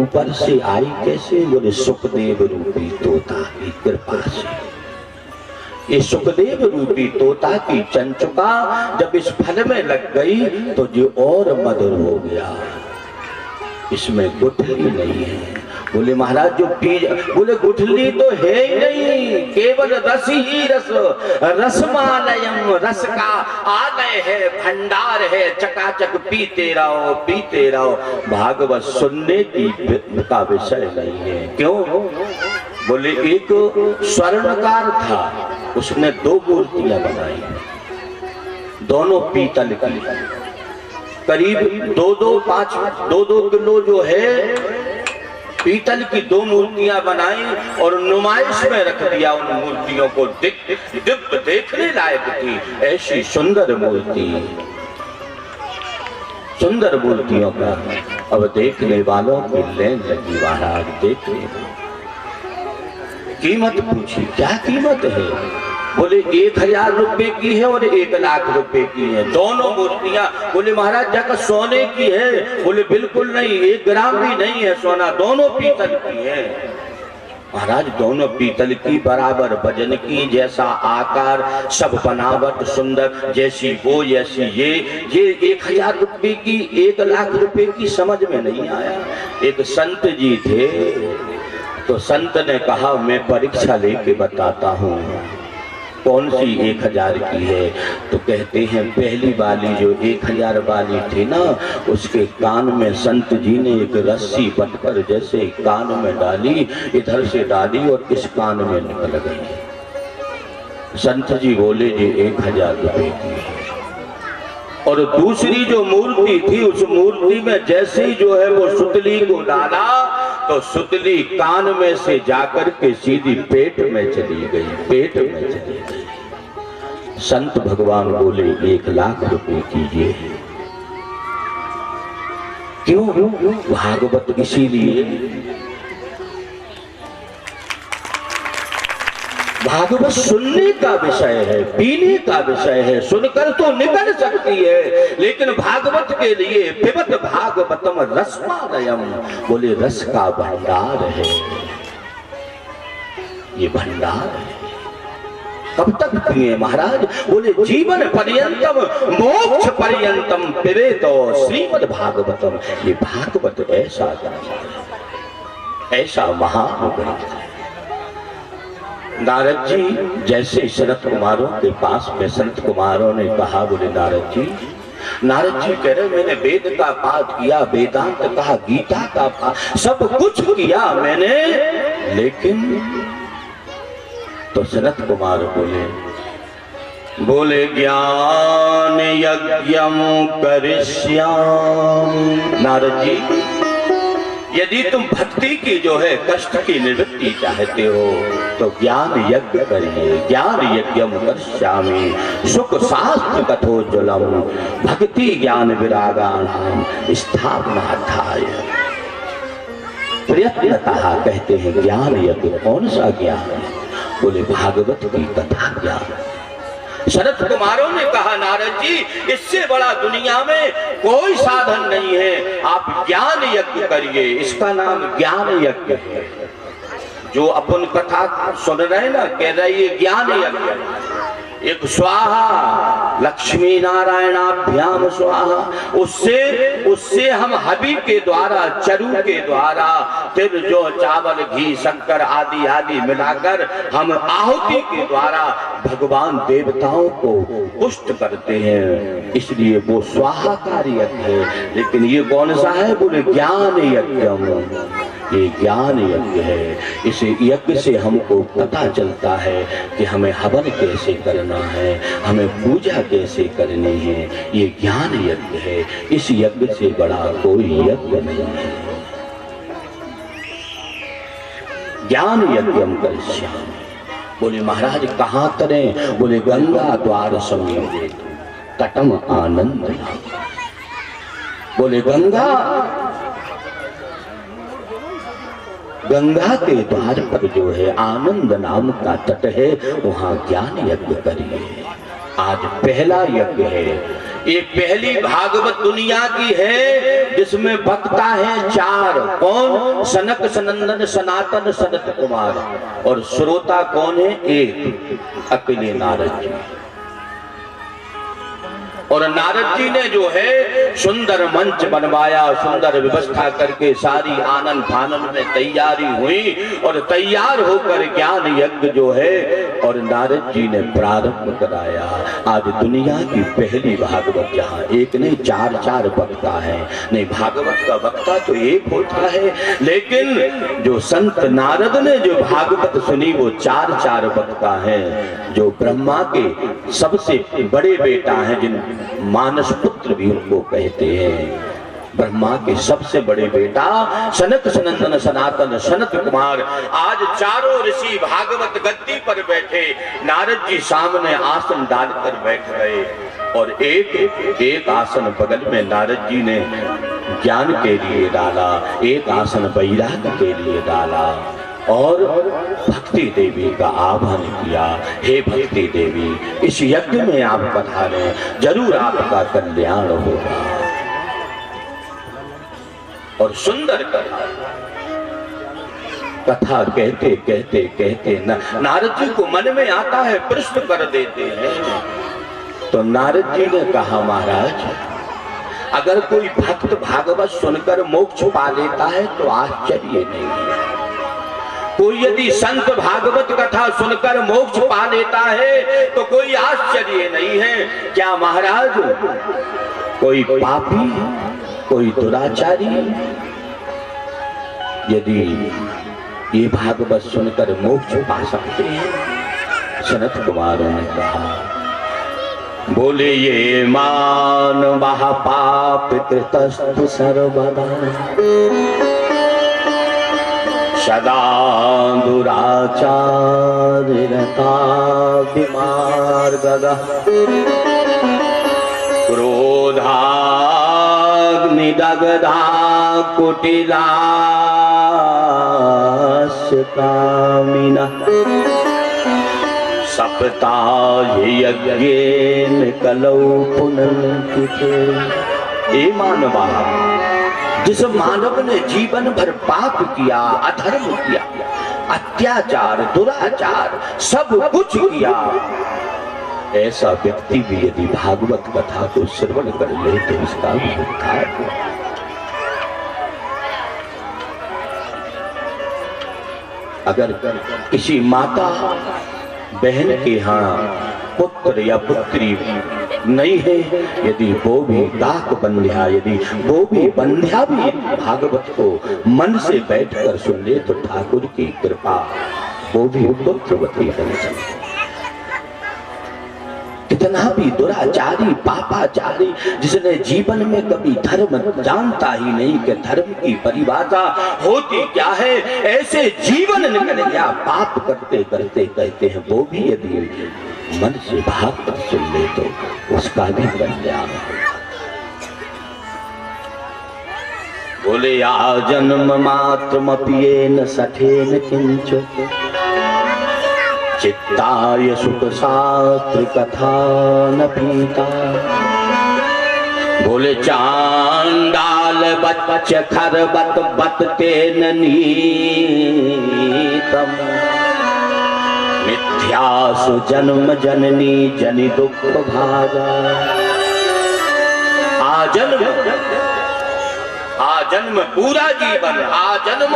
ऊपर से आई कैसे? बोले सुखदेव रूपी तोता की कृपा से। ये सुखदेव रूपी तोता की चंचुका जब इस फल में लग गई तो जो और मधुर हो गया। इसमें गुठली नहीं है। बोले महाराज जो बीज, बोले गुठली तो है ही नहीं, केवल रस ही रस, रसमालयम, रस का आलय है, भंडार है, चकाचक पीते रहो। भागवत सुनने की का विषय नहीं है। क्यों? बोले एक स्वर्णकार था, उसने 2 मूर्तियां बनाई, दोनों पीतल की, करीब 2-2 किलो जो है पीतल की 2 मूर्तियां बनाई और नुमाइश में रख दिया। उन मूर्तियों को दिव्य देखने लायक थी। ऐसी सुंदर मूर्ति, सुंदर मूर्तियों का अब देखने वालों की लेन लगी। महाराज देखने, कीमत पूछी, क्या कीमत है? बोले 1000 रुपए की है और 1 लाख रुपए की है दोनों मूर्तियां। बोले महाराज जाकर सोने की है? बोले बिल्कुल नहीं, 1 ग्राम भी नहीं है सोना, दोनों पीतल की है। महाराज दोनों पीतल की, बराबर वजन की, जैसा आकार, सब बनावट सुंदर, जैसी वो जैसी ये 1000 रुपए की, 1 लाख रुपए की समझ में नहीं आया। एक संत जी थे, तो संत ने कहा मैं परीक्षा लेके बताता हूँ कौन सी 1000 की है। तो कहते हैं पहली वाली जो 1000 वाली थी ना, उसके कान में संत जी ने एक रस्सी बंधकर जैसे कान में डाली, इधर से डाली और इस कान में निकल गई। संत जी बोले जी 1000 रुपए की है। और दूसरी जो मूर्ति थी, उस मूर्ति में जैसे ही जो है वो सुतली को डाला तो सुतली कान में से जाकर के सीधी पेट में चली गई, पेट में चली गई। संत भगवान बोले 1 लाख रुपए कीजिए। क्यों? भागवत इसीलिए, भागवत सुनने का विषय है, पीने का विषय है, सुनकर तो निकल सकती है, लेकिन भागवत के लिए पिबत भागवतम रसमालयम, बोले रस का भंडार है, ये भंडार है। कब तक पिए महाराज? बोले जीवन पर्यंतम मोक्ष पर्यंतम पिबेतो श्रीमद् भागवतम। ये भागवत ऐसा ग्रंथ है, ऐसा महान ग्रंथ है। नारद जी जैसे सनत कुमारों के पास में संत कुमारों ने कहा, बोले नारद जी कह रहे मैंने वेद का पाठ किया, वेदांत कहा, गीता का पाठ, सब कुछ किया मैंने, लेकिन तो सनत कुमार बोले ज्ञान यज्ञम करिष्यामि। नारद जी यदि तुम भक्ति की जो है कष्ट की निवृत्ति चाहते हो तो ज्ञान यज्ञ करिए। ज्ञान यज्ञम करिष्यामि सुख शास्त्र कथोज्ज्वलम भक्ति ज्ञान विरागाणाम स्थापनार्थाय प्रयत्नतः। कहते हैं ज्ञान यज्ञ, कौन सा ज्ञान? बोले भागवत की कथा ज्ञान। शरद कुमारों ने कहा नारद जी इससे बड़ा दुनिया में कोई साधन नहीं है, आप ज्ञान यज्ञ करिए, इसका नाम ज्ञान यज्ञ है। जो अपन कथा सुन रहे ना, कह रही है ज्ञान यज्ञ। एक स्वाहा लक्ष्मी नारायणाभ्याम स्वाहा, उससे हम हबी के द्वारा, चरु के द्वारा तिल जो चावल घी शक्कर आदि आदि मिलाकर हम आहुति के द्वारा भगवान देवताओं को पुष्ट करते हैं, इसलिए वो स्वाहाकारी यज्ञ है। लेकिन ये कौन सा है? बोले ज्ञान यज्ञ। ये ज्ञान यज्ञ है। इस यज्ञ से हमको पता चलता है कि हमें हवन कैसे करना है, हमें पूजा कैसे करनी है। ये ज्ञान यज्ञ है, इस यज्ञ से बड़ा कोई यज्ञ नहीं है। ज्ञान यज्ञम करिष्यामि। बोले महाराज कहाँ करें? बोले गंगा द्वार समीपे तटम आनंद। बोले गंगा के द्वार पर जो है आनंद नाम का तट है, वहां ज्ञान यज्ञ करिए। आज पहला यज्ञ है, ये पहली भागवत दुनिया की है जिसमें वक्ता है 4। कौन? सनक सनंदन सनातन सनत कुमार। और श्रोता कौन है? 1 अकेले नारद जी। और नारद जी ने जो है सुंदर मंच बनवाया, सुंदर व्यवस्था करके सारी आनंद फानन में तैयारी हुई और तैयार होकर ज्ञान यज्ञ जो है और नारद जी ने प्रारंभ कराया। आज दुनिया की पहली भागवत, जहाँ एक नहीं 4 वक्ता है। नहीं, भागवत का वक्ता तो एक होता है, लेकिन जो संत नारद ने जो भागवत सुनी वो 4 वक्ता है। जो ब्रह्मा के सबसे बड़े बेटा हैं, जिन मानस पुत्र भी उनको कहते हैं। ब्रह्मा के सबसे बड़े बेटा सनक सनंदन सनातन सनत कुमार। आज 4 ऋषि भागवत गद्दी पर बैठे, नारद जी सामने आसन डालकर बैठ गए और एक आसन बगल में नारद जी ने ज्ञान के लिए डाला, एक आसन वैराग्य के लिए डाला और भक्ति देवी का आह्वान किया। हे भक्ति देवी, इस यज्ञ में आप पधारें, जरूर आपका कल्याण होगा। और सुंदर कथा कहते कहते कहते नारद जी को मन में आता है, प्रश्न कर देते हैं। तो नारद जी ने कहा, महाराज, अगर कोई भक्त भागवत सुनकर मोक्ष पा लेता है तो आश्चर्य नहीं है। कोई यदि संत भागवत कथा सुनकर मोक्ष पा लेता है तो कोई आश्चर्य नहीं है। क्या महाराज कोई पापी, कोई दुराचारी यदि ये भागवत सुनकर मोक्ष पा सकते हैं? सनत कुमार ने कहा, बोले ये मान महापाप कृतस्तु सर्वदा सदा दुराचार रता विमार्गदा क्रोधाग्निदग्धा कुटिलास्य कामिना सप्ताह यज्ञेन कलौ पुनर्किते। ए मानवा, जिस मानव ने जीवन भर पाप किया, अधर्म किया, अत्याचार, दुराचार, सब कुछ किया, ऐसा व्यक्ति भी यदि भागवत कथा को श्रवण कर ले तो उसका उद्धार हो। अगर किसी माता बहन के यहाँ पुत्र या पुत्री नहीं है, यदि वो भी डाक बंध्या, यदि वो भी बंध्या भी भागवत को मन से बैठकर सुन ले तो ठाकुर की कृपा वो भी पुत्रवती बन जाए। कितना भी दुराचारी पापाचारी, जिसने जीवन में कभी धर्म जानता ही नहीं कि धर्म की परिभाषा होती क्या है, ऐसे जीवन निकल गया पाप करते करते कहते हैं, वो भी यदि मन से भागवत सुन ले तो उसका भी कल्याण होगा। बोले आ जन्म मात्रमप्येन सठेन किंचित् चित्ताय सुख शास्त्र कथा न पीता। बोले चांडाल बच्च खर बत बत तेन नीतम मिथ्यासु जन्म जननी जनि दुख भागा। आजन्म पूरा जीवन, आजन्म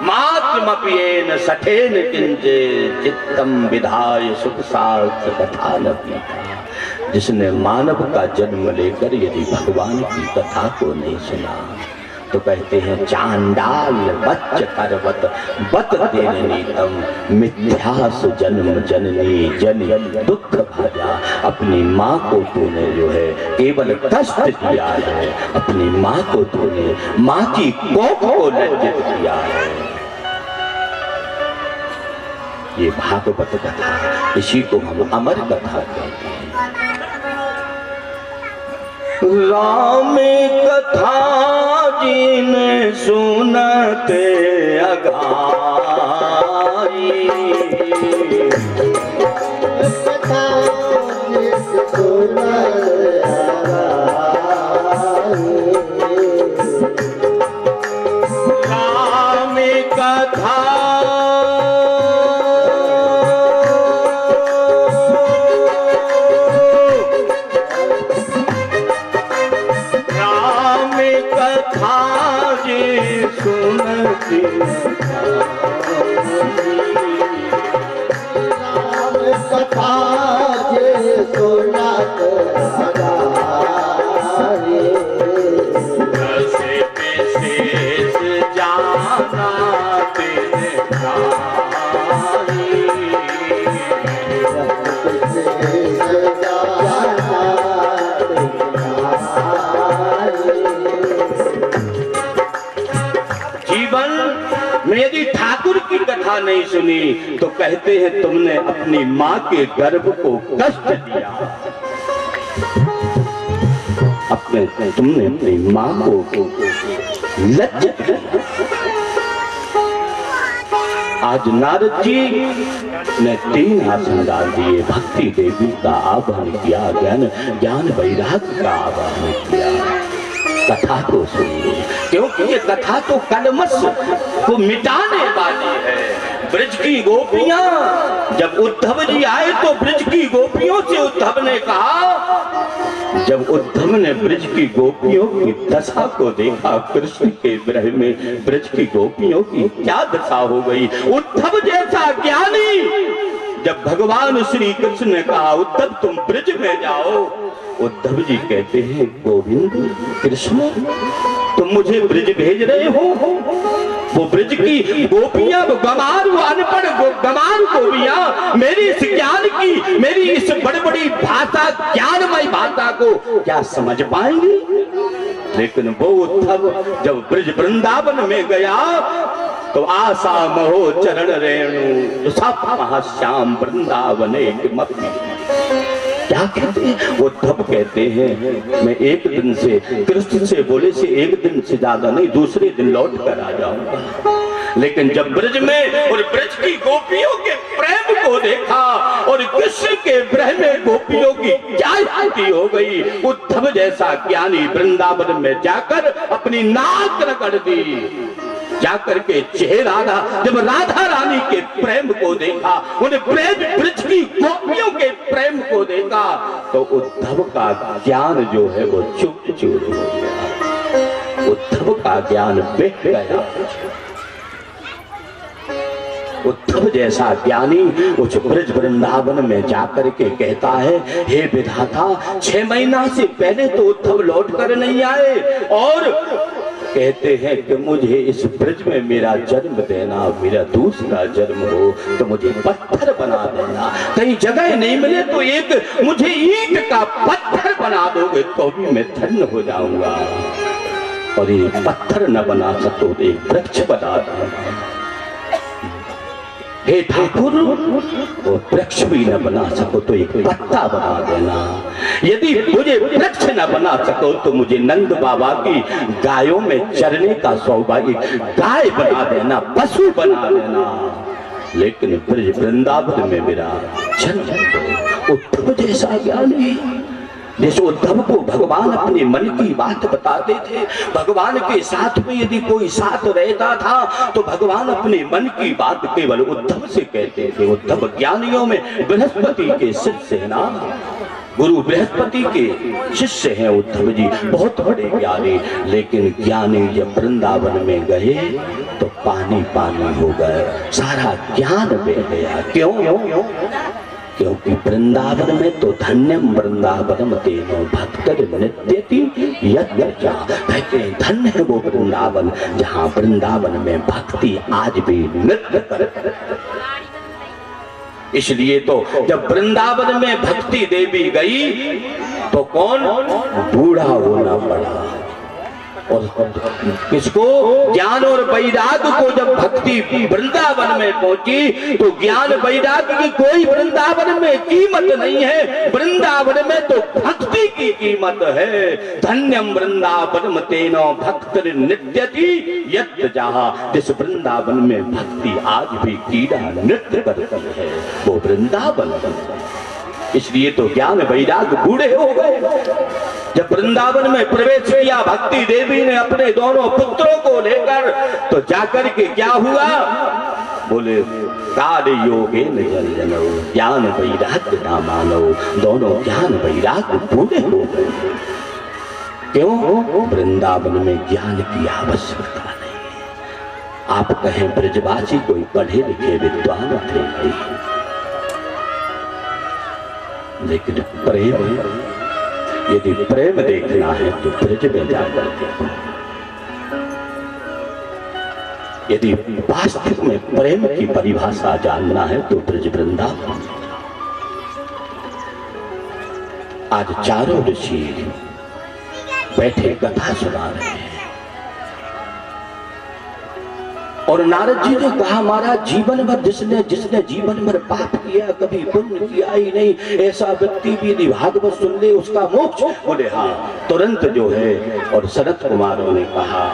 मात्रमप्येन सठेन किंचित् चित्तम विधाय सुख शास्त्र कथा न पीता। जिसने मानव का जन्म लेकर यदि भगवान की कथा को नहीं सुना तो कहते हैं चांडाल बच्च करवत बत तेन नीतम मिथ्यासु जन्म जननी जनि दुख भाजा। अपनी माँ को तूने जो है केवल कष्ट दिया है, अपनी माँ को तूने माँ की कोख को लज्जित किया है। ये भागवत कथा, इसी को हम अमर कथा कहते हैं। राम कथा जिन सुनते अगाई, कथा जिन सुनते अगाई। कथा राम कथा जी सुनती कथा जे सुनत हजारे रस विशेष जाना दिन कारी। जीवन में यदि ठाकुर की कथा नहीं सुनी तो कहते हैं तुमने अपनी माँ के गर्भ को कष्ट दिया, तुमने अपनी माँ को लज्जित किया। आज नारद जी ने 3 आसन डाल दिए, भक्ति देवी का आवाहन किया, ज्ञान वैराग्य का आवाहन किया। कथा को सुनिए, क्योंकि ये कथा तो कलमश को मिटाने वाली है। ब्रज की गोपियां, जब उद्धव जी आए तो ब्रज की गोपियों से उद्धव ने कहा, जब उद्धव ने ब्रज की गोपियों की दशा को देखा, कृष्ण के विरह में ब्रज की गोपियों की क्या दशा हो गई। उद्धव जैसा ज्ञानी, जब भगवान श्री कृष्ण ने कहा उद्धव तुम ब्रज में जाओ, उद्धव जी कहते हैं गोविंद कृष्ण तुम मुझे ब्रज भेज रहे हो। वो ब्रज की गोपियां, गमार, अनपढ़ गमार गोपियां मेरी इस ज्ञान की, मेरी इस बड़ी बड़ी भाषा, ज्ञानमय भाषा को क्या समझ पाएंगी। लेकिन वो उद्धव जब ब्रज वृंदावन में गया तो आशा महो चरण रेणु श्याम वृंदावने क्या कहते हैं उद्धव कहते हैं मैं एक दिन से कृष्ण से बोले से एक दिन से ज्यादा नहीं, दूसरे दिन लौट कर आ जाऊंगा। लेकिन जब ब्रज में और ब्रज की गोपियों के प्रेम को देखा और कृष्ण के विरह में गोपियों की क्या स्थिति हो गई, उद्धव जैसा ज्ञानी वृंदावन में जाकर अपनी नाक रगड़ दी, जाकर के चेहरा, जब राधा रानी के प्रेम को देखा, उन्हें ब्रज की गोपियों के प्रेम को देखा, तो उद्धव का ज्ञान जो है वो चूर चूर हो गया। उद्धव का ज्ञान बिक गया। उद्धव जैसा ज्ञानी उस ब्रज वृंदावन में जाकर के कहता है हे विधाता 6 महीना से पहले तो उद्धव लौट कर नहीं आए और कहते हैं कि मुझे इस ब्रज में मेरा जन्म देना, मेरा दूसरा जन्म हो तो मुझे पत्थर बना देना, कहीं जगह नहीं मिले तो एक मुझे ईंट का पत्थर बना दोगे तो भी मैं धन्य हो जाऊंगा, और ये पत्थर न बना सको तो एक वृक्ष बना दूंगा। हे ठाकुर वो वृक्ष भी न बना सको तो एक पत्ता बना देना, यदि मुझे वृक्ष न बना सको तो मुझे नंद बाबा की गायों में चरने का सौभाग्य, गाय बना देना, पशु बना देना, लेकिन ब्रज वृंदावन में मेरा जन्म। उद्धव जैसा ज्ञानी, जैसे उद्धव को भगवान अपने मन की बात बताते थे, भगवान के साथ में यदि कोई साथ रहता था तो भगवान अपने मन की बात केवल उद्धव से कहते थे। उद्धव ज्ञानियों में बृहस्पति के शिष्य हैं ना, गुरु बृहस्पति के शिष्य हैं उद्धव जी, बहुत बड़े ज्ञानी। लेकिन ज्ञानी जब वृंदावन में गए तो पानी पानी हो गए, सारा ज्ञान बह गया। क्यों? क्योंकि वृंदावन में तो धन्यम वृंदावनम तेनो भक्तर नित्यति यत्र जा, कहते हैं धन्य है वो वृंदावन जहाँ वृंदावन में भक्ति आज भी नृत्य करती। इसलिए तो जब वृंदावन में भक्ति देवी गई तो कौन? बूढ़ा होना पड़ा। और किसको? ज्ञान और वैराग्य को जब भक्ति वृंदावन में पहुंची तो ज्ञान वैराग्य की कोई वृंदावन में कीमत नहीं है, वृंदावन में तो भक्ति की कीमत है। धन्यम वृंदावन तेनो भक्त नित्यति यत्र जहाँ, जिस वृंदावन में भक्ति आज भी कीड़ा नृत्य करती है वो वृंदावन। इसलिए तो ज्ञान वैराग बूढ़े हो गए। जब वृंदावन में प्रवेश किया भक्ति देवी ने अपने दोनों पुत्रों को लेकर, तो जाकर के क्या हुआ, बोले काल योगे न जनो ज्ञान वैराग ना मानो, दोनों ज्ञान वैराग बूढ़े हो गए। क्यों? वृंदावन में ज्ञान की आवश्यकता नहीं है। आप कहें ब्रजवासी कोई पढ़े लिखे विद्वान थे नहीं, लेकिन प्रेम, यदि प्रेम देखना है तो ब्रज में जाकर देखो। यदि वास्तव में प्रेम की परिभाषा जानना है तो ब्रज वृंदावन। आज चारों ऋषि बैठे कथा सुना रहे हैं, और नारद जी ने कहा महाराज जीवन भर जिसने जीवन भर पाप किया, कभी पुण्य किया ही नहीं, ऐसा व्यक्ति भी यदि भागवत सुन ले उसका मोक्ष। बोले हाँ, तुरंत जो है। और शरद कुमारों ने कहा,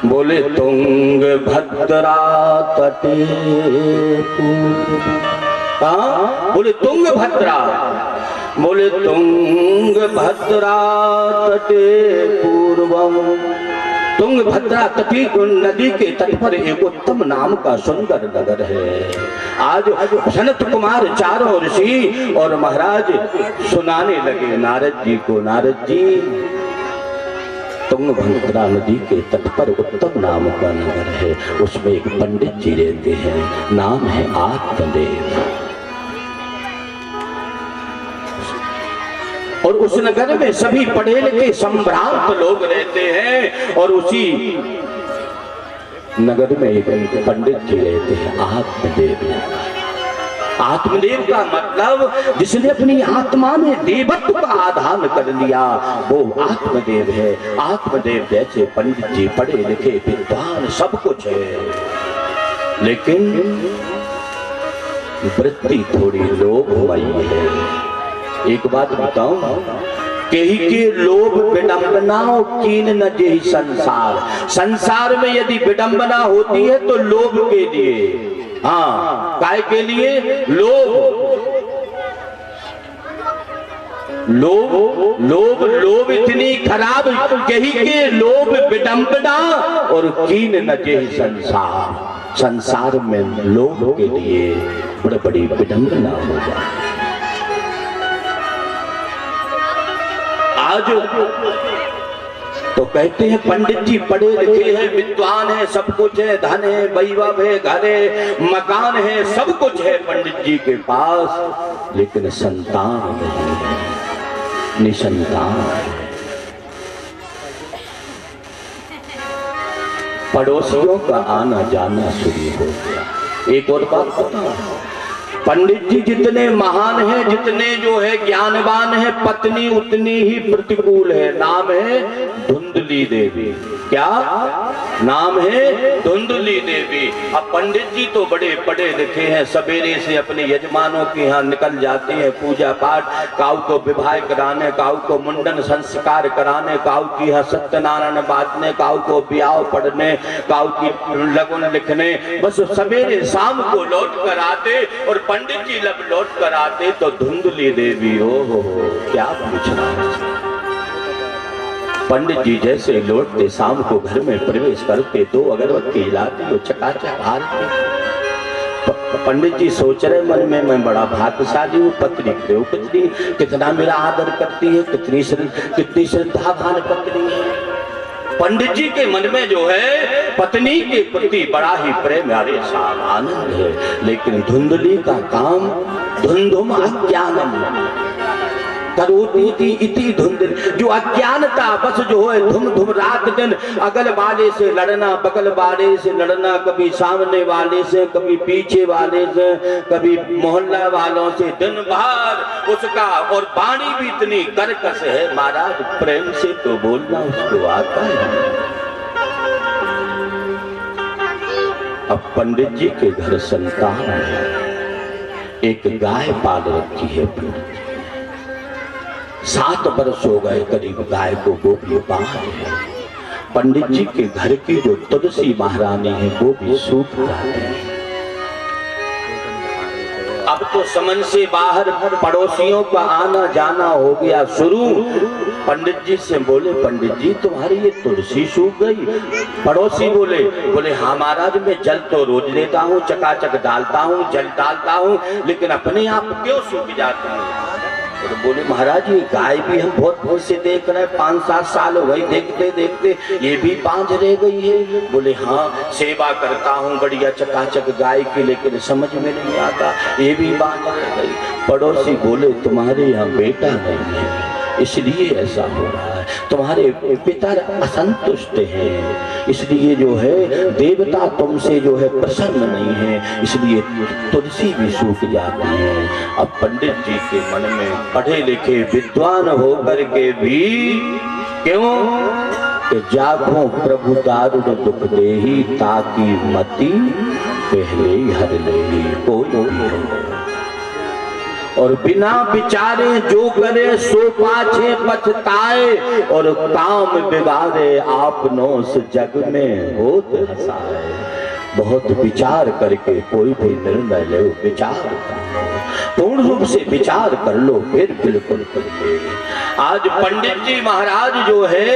बोले तुंग भद्रा तटे, कहा? बोले तुंग भद्रा, बोले तुंग भद्रा तटे पूर्वम। तुंगभद्रा तटी नदी के तट पर एक उत्तम नाम का सुंदर नगर है। आज सनत कुमार चारों ऋषि और महाराज सुनाने लगे नारद जी को, नारद जी तुंगभद्रा नदी के तट पर उत्तम नाम का नगर है, उसमें एक पंडित जी रहते हैं, नाम है आत्मदेव। और उस नगर में सभी पढ़े लिखे संभ्रांत लोग रहते हैं, और उसी नगर में एक पंडित जी रहते हैं, आत्मदेव। आत्मदेव का मतलब जिसने अपनी आत्मा में देवत्व का आधान कर लिया, वो आत्मदेव है। आत्मदेव जैसे पंडित जी पढ़े लिखे विद्वान सब कुछ है, लेकिन वृत्ति थोड़ी लोभमयी है। एक बात बताऊं, केही के लोभ विडंबना और कीन न जेहि संसार। संसार में यदि विडंबना होती है तो लोभ के लिए, हाँ, काय के लिए? लोभ इतनी खराब, केही के लोभ विडंबना और कीन न जेहि संसार। संसार में लोभ के लिए बड़ी बड़ी विडंबना हो जाती। आज तो कहते हैं पंडित जी पढ़े लिखे हैं, विद्वान है, सब कुछ है, धन है, वैभव है, घर है, मकान है, सब कुछ है पंडित जी के पास, लेकिन संतान नहीं है, निसंतान है। पड़ोसियों का आना जाना शुरू हो गया। एक और बात बताओ, पंडित जी जितने महान हैं, जितने जो है ज्ञानवान है, पत्नी उतनी ही प्रतिकूल है। नाम है धुंधली देवी। क्या नाम है? धुंधली देवी। अब पंडित जी तो बड़े पढ़े लिखे हैं, सवेरे से अपने यजमानों के यहाँ निकल जाते हैं पूजा पाठ, काऊ को विवाह कराने, काऊ को मुंडन संस्कार कराने, काऊ की यहाँ सत्यनारायण बांटने, काऊ को ब्याह पढ़ने, काऊ की लगन लिखने, बस सवेरे शाम को लौट कर आते। और पंडित जी जब लौट कर आते तो धुंधली देवी, ओ हो क्या पूछना है। पंडित जी जैसे लौटते, शाम को घर में प्रवेश करते, दो अगरबत्ती हिलाते, वो चकाचक हारते। पंडित जी सोच रहे मन में, मैं बड़ा भाग्यशाली हूँ, पत्नी पत्नी कितना मेरा आदर करती है, कितनी श्रद्धावान पत्नी है। पंडित जी के मन में जो है पत्नी के प्रति बड़ा ही प्रेम, अरे साहब आनंद है। लेकिन धुंधली का काम धुंधुम अज्ञानम करोति इति धुंधली, जो अज्ञानता बस जो है धुम धुम रात दिन अगल वाले से लड़ना, बगल वाले से लड़ना, कभी सामने वाले से, कभी पीछे वाले से, कभी मोहल्ला वालों से, दिन भर उसका। और वाणी भी इतनी कर्कश है महाराज, प्रेम से तो बोलना उसको आता है। अब पंडित जी के घर संतान है, एक गाय पाल रखी है पंडित जी। 7 वर्ष हो गए करीब गाय को गोपी पाल है। पंडित जी के घर की जो तुलसी महारानी है वो भी सूख जाती है। अब तो समन से बाहर पड़ोसियों का आना जाना हो गया शुरू। पंडित जी से बोले, पंडित जी तुम्हारी ये तुलसी सूख गई। पड़ोसी बोले हाँ महाराज, मैं जल तो रोज देता हूँ, चकाचक डालता हूँ, जल डालता हूँ, लेकिन अपने आप क्यों सूख जाती है? तो बोले महाराज ये गाय भी हम बहुत बहुत से देख रहे हैं, 5-7 साल हो गए देखते देखते ये भी बांझ रह गई है। बोले हाँ सेवा करता हूँ बढ़िया चकाचक गाय की, लेकिन समझ में नहीं आता ये भी बांझ रह गई। पड़ोसी बोले तुम्हारे यहाँ बेटा नहीं है इसलिए ऐसा हो रहा है, तुम्हारे पिता असंतुष्ट हैं इसलिए जो है देवता तुमसे जो है प्रसन्न नहीं है, इसलिए तुलसी भी सूख जाती है। अब पंडित जी के मन में पढ़े लिखे विद्वान होकर के भी क्यों कि जागो प्रभु दारुण दुख देही ताकि मति पहले ही हर ले कोई, और बिना विचारे जो करे सो पाछे पछताए, और काम बिगाड़े आपनों से जग में होत हंसाए। बहुत विचार करके कोई भी निर्णय लो, विचार करो, पूर्ण रूप से विचार कर लो, फिर बिल्कुल करिए। आज पंडित जी महाराज जो है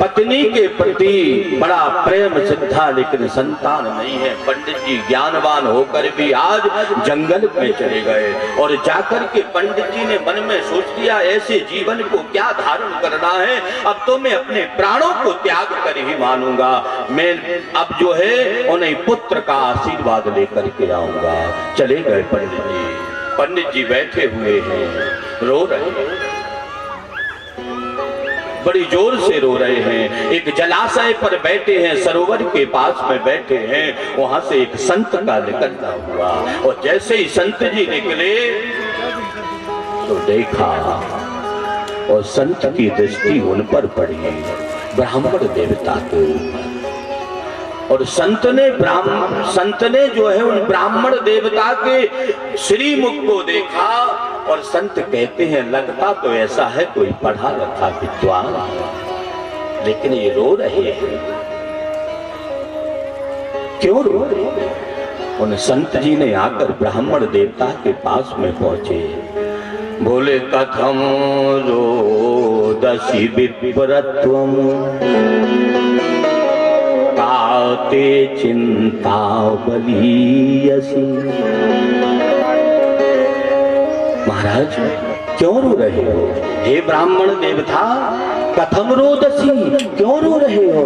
पत्नी के प्रति बड़ा प्रेम सिद्धा, लेकिन संतान नहीं है। पंडित जी ज्ञानवान होकर भी आज जंगल में चले गए, और जाकर के पंडित जी ने मन में सोच लिया ऐसे जीवन को क्या धारण करना है, अब तो मैं अपने प्राणों को त्याग कर ही मानूंगा। मैं अब जो है उन्हें पुत्र का आशीर्वाद लेकर के आऊंगा। चले गए पंडित जी। पंडित जी बैठे हुए हैं, रो रहे हैं, बड़ी जोर से रो रहे हैं। एक जलाशय पर बैठे हैं, सरोवर के पास में बैठे हैं, वहां से एक संत का निकलता हुआ, और जैसे ही संत जी निकले तो देखा, और संत की दृष्टि उन पर पड़ी, ब्राह्मण देवता के ऊपर। और संत ने जो है उन ब्राह्मण देवता के श्रीमुख को देखा, और संत कहते हैं लगता तो ऐसा है कोई पढ़ा लिखा विद्वान, लेकिन ये रो रहे हैं, क्यों रो रहे हैं? उन संत जी ने आकर ब्राह्मण देवता के पास में पहुंचे, बोले कथम रोदसी विप्रत्वम काते चिंता बलीयसी। महाराज क्यों रो रहे हो? हे ब्राह्मण देवता, कथम रोदसी, क्यों रो रहे हो?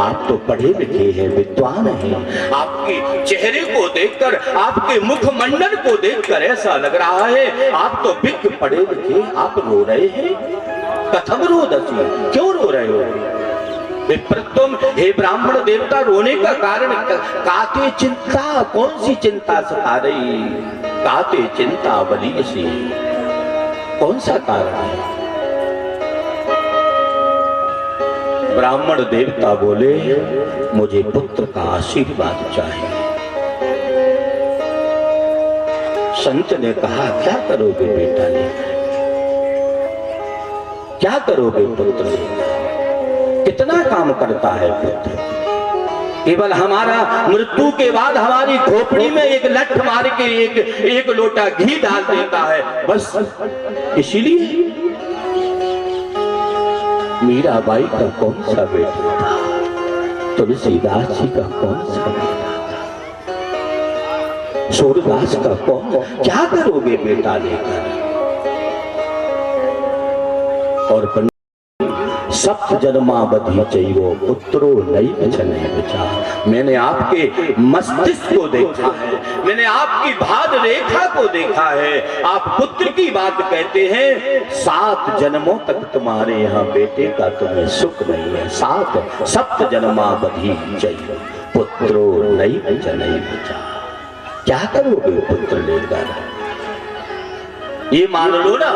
आप तो पढ़े लिखे हैं, विद्वान हैं, आपके चेहरे को देखकर, आपके मुखमंडल को देखकर ऐसा लग रहा है आप तो विज्ञ पढ़े लिखे, आप रो रहे हैं। कथम रोदसी, क्यों रो रहे हो? विप्रत्वम, हे ब्राह्मण देवता, रोने का कारण काते चिंता, कौन सी चिंता सता रही? काते चिंता बलीयसी, कौन सा कारण है? ब्राह्मण देवता बोले मुझे पुत्र का आशीर्वाद चाहिए। संत ने कहा क्या करोगे बेटा लेकर, क्या करोगे पुत्र लेकर? कितना काम करता है पुत्र? केवल हमारा मृत्यु के बाद हमारी खोपड़ी में एक लठ मार के एक लोटा घी डाल देता है, बस इसीलिए। मीराबाई का कौन सा बेटा था? तुलसीदास जी का कौन सा बेटा था? सूरदास का कौन? क्या करोगे बेटा लेकर? और सप्त जन्मावधि चाहिए पुत्रो नहीं बचा। मैंने आपके मस्तिष्क को देखा है, मैंने आपकी भाद रेखा को देखा है, आप पुत्र की बात कहते हैं, 7 जन्मों तक तुम्हारे यहाँ बेटे का तुम्हें सुख नहीं है। सप्त जन्मावधि चाहिए पुत्रो नहीं बचा। क्या करोगे पुत्र लेकर? ये मान लो ना।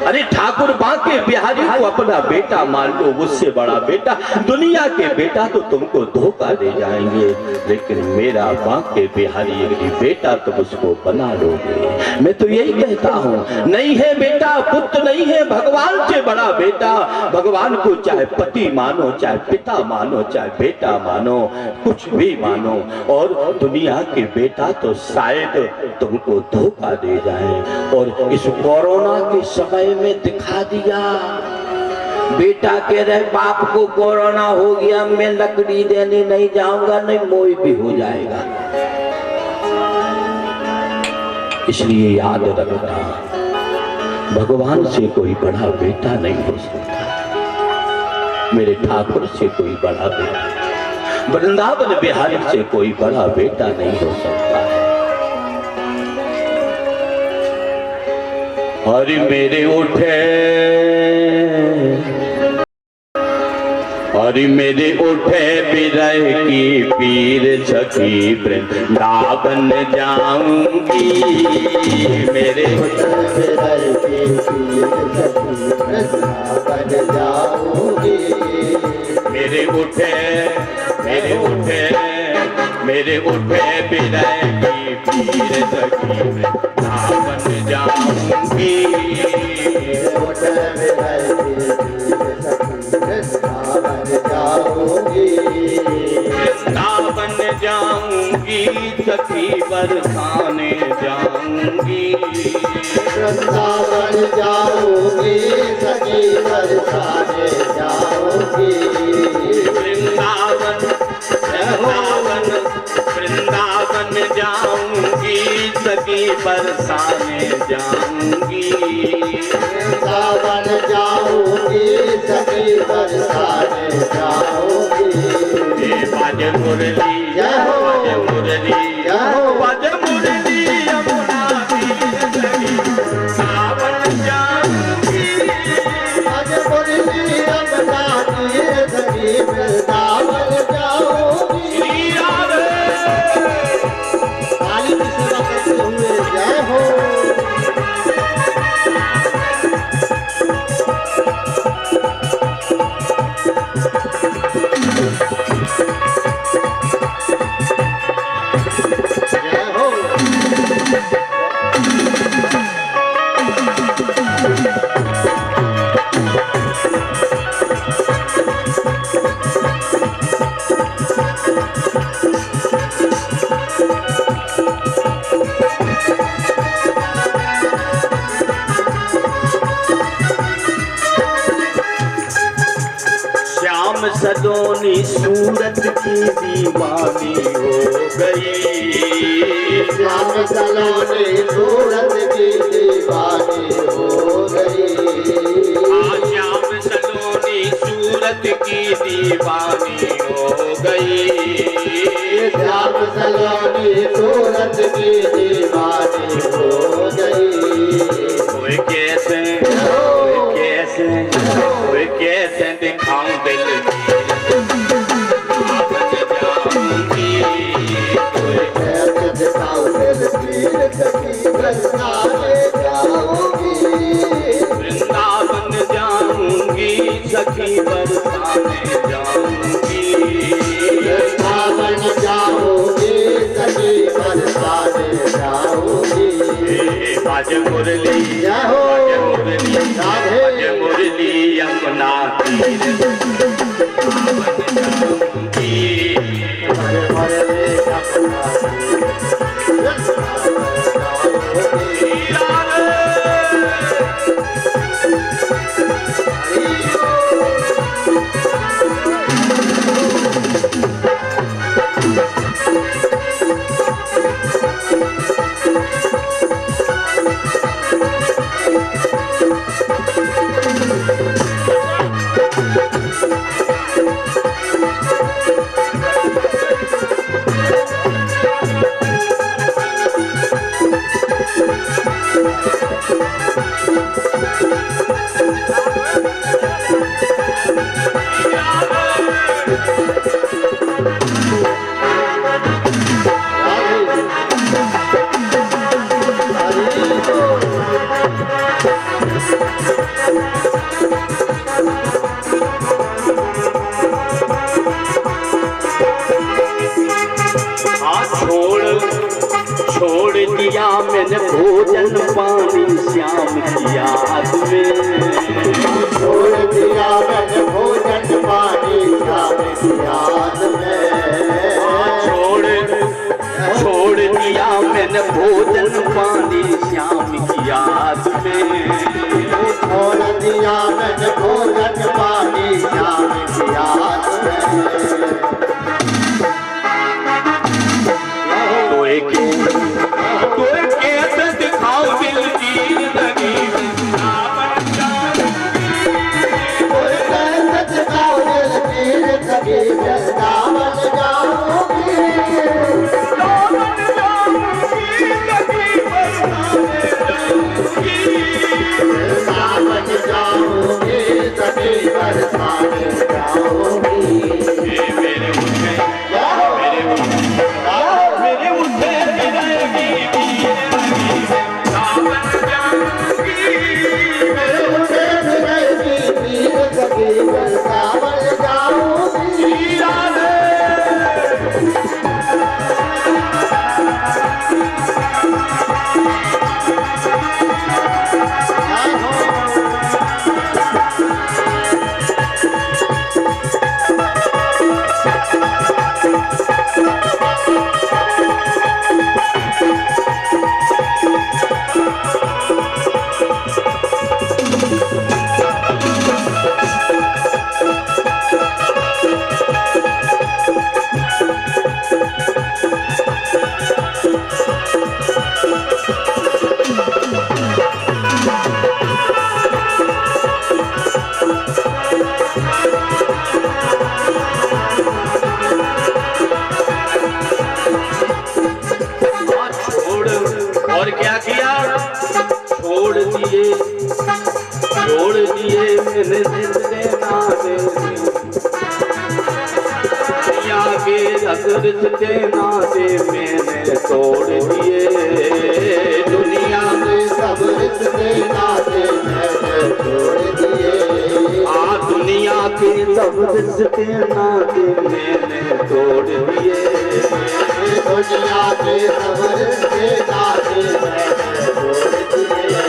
अरे ठाकुर बांके बिहारी को अपना बेटा मान लो, मुझसे बड़ा बेटा दुनिया के बेटा तो तुमको धोखा दे जाएंगे, लेकिन मेरा बांके बिहारी यदि बेटा तुम उसको बना लोगे। मैं तो यही कहता हूँ, नहीं है बेटा पुत्र नहीं है भगवान से बड़ा बेटा। भगवान को चाहे पति मानो, चाहे पिता मानो, चाहे बेटा मानो, कुछ भी मानो, और दुनिया के बेटा तो शायद तुमको धोखा दे जाए। और इस कोरोना के समय में दिखा दिया, बेटा कह रहे बाप को कोरोना हो गया, मैं लकड़ी देने नहीं जाऊंगा, नहीं मोई भी हो जाएगा। इसलिए याद रखना, भगवान से कोई बड़ा बेटा नहीं हो सकता, मेरे ठाकुर से कोई बड़ा बेटा, वृंदावन बिहारी से कोई बड़ा बेटा नहीं हो सकता है। हरि मेरे उठे, हरि मेरे उठे बिरह की पीर, सखी वृंदावन जाऊंगी। मेरे बिरह की पीर वृंदावन जाऊंगी। मेरे उठे, मेरे उठे, मेरे उठे बिरह की पीर, सखी वृंदावन जाऊंगी। वृंदावन जाऊंगी, सखी बरसाने जाऊंगी। वृंदावन जाऊंगी, सखी बरसाने जाऊंगी। वृंदावन, वृंदावन, वृंदावन जाऊंगी, सखी बरसाने जाऊंगी। वृंदावन जाऊंगी, सखी बरसाने जाऊंगी। बाज मुरली, बाज मुरली, बाज मुरली, यमुना तीर सखी सावन जाऊंगी। बाज मुरली, यमुना तीर सखी वृंदावन जाऊंगी। श्री राधे काली की सेवा करते हुए जय हो। सलोनी सूरत की दीवानी हो गई। श्याम सलोनी सूरत की दीवानी हो गई। श्याम सलोनी सूरत की दीवानी हो गई। श्याम सलोनी सूरत की दीवानी हो गई। कोई कैसे, कोई कैसे, कोई कैसे दिखाऊं दिल की वृंदावन जाऊंगी, सखी बरसाने जाऊंगी। वृंदावन जाऊंगी, सखी बरसाने जाऊंगी। बाज मुरली, बाज मुरली, बाज मुरली, यमुना तीर सावन जाऊंगी। हाँ छोड़ दिया मैंने भोजन पानी श्याम की याद में। छोड़ दिया मैंने भोजन पानी श्याम की याद में। छोड़ दिया मैंने भोजन पानी श्याम की याद में। छोड़ दिया मैंने भोजन पानी श्याम की याद में। तो एक दिखाओ दिल की जिंदगी मैंने जिंदे नाते दुनिया के रिश्ते नाते मैंने तोड़ दिए। दुनिया में सब रिश्ते नाते मैंने तोड़ दिए। दुनिया के सब रिश्ते नाते मैंने तोड़ दिए। दुनिया के सब रिश्ते नाते मैंने तोड़ दिए।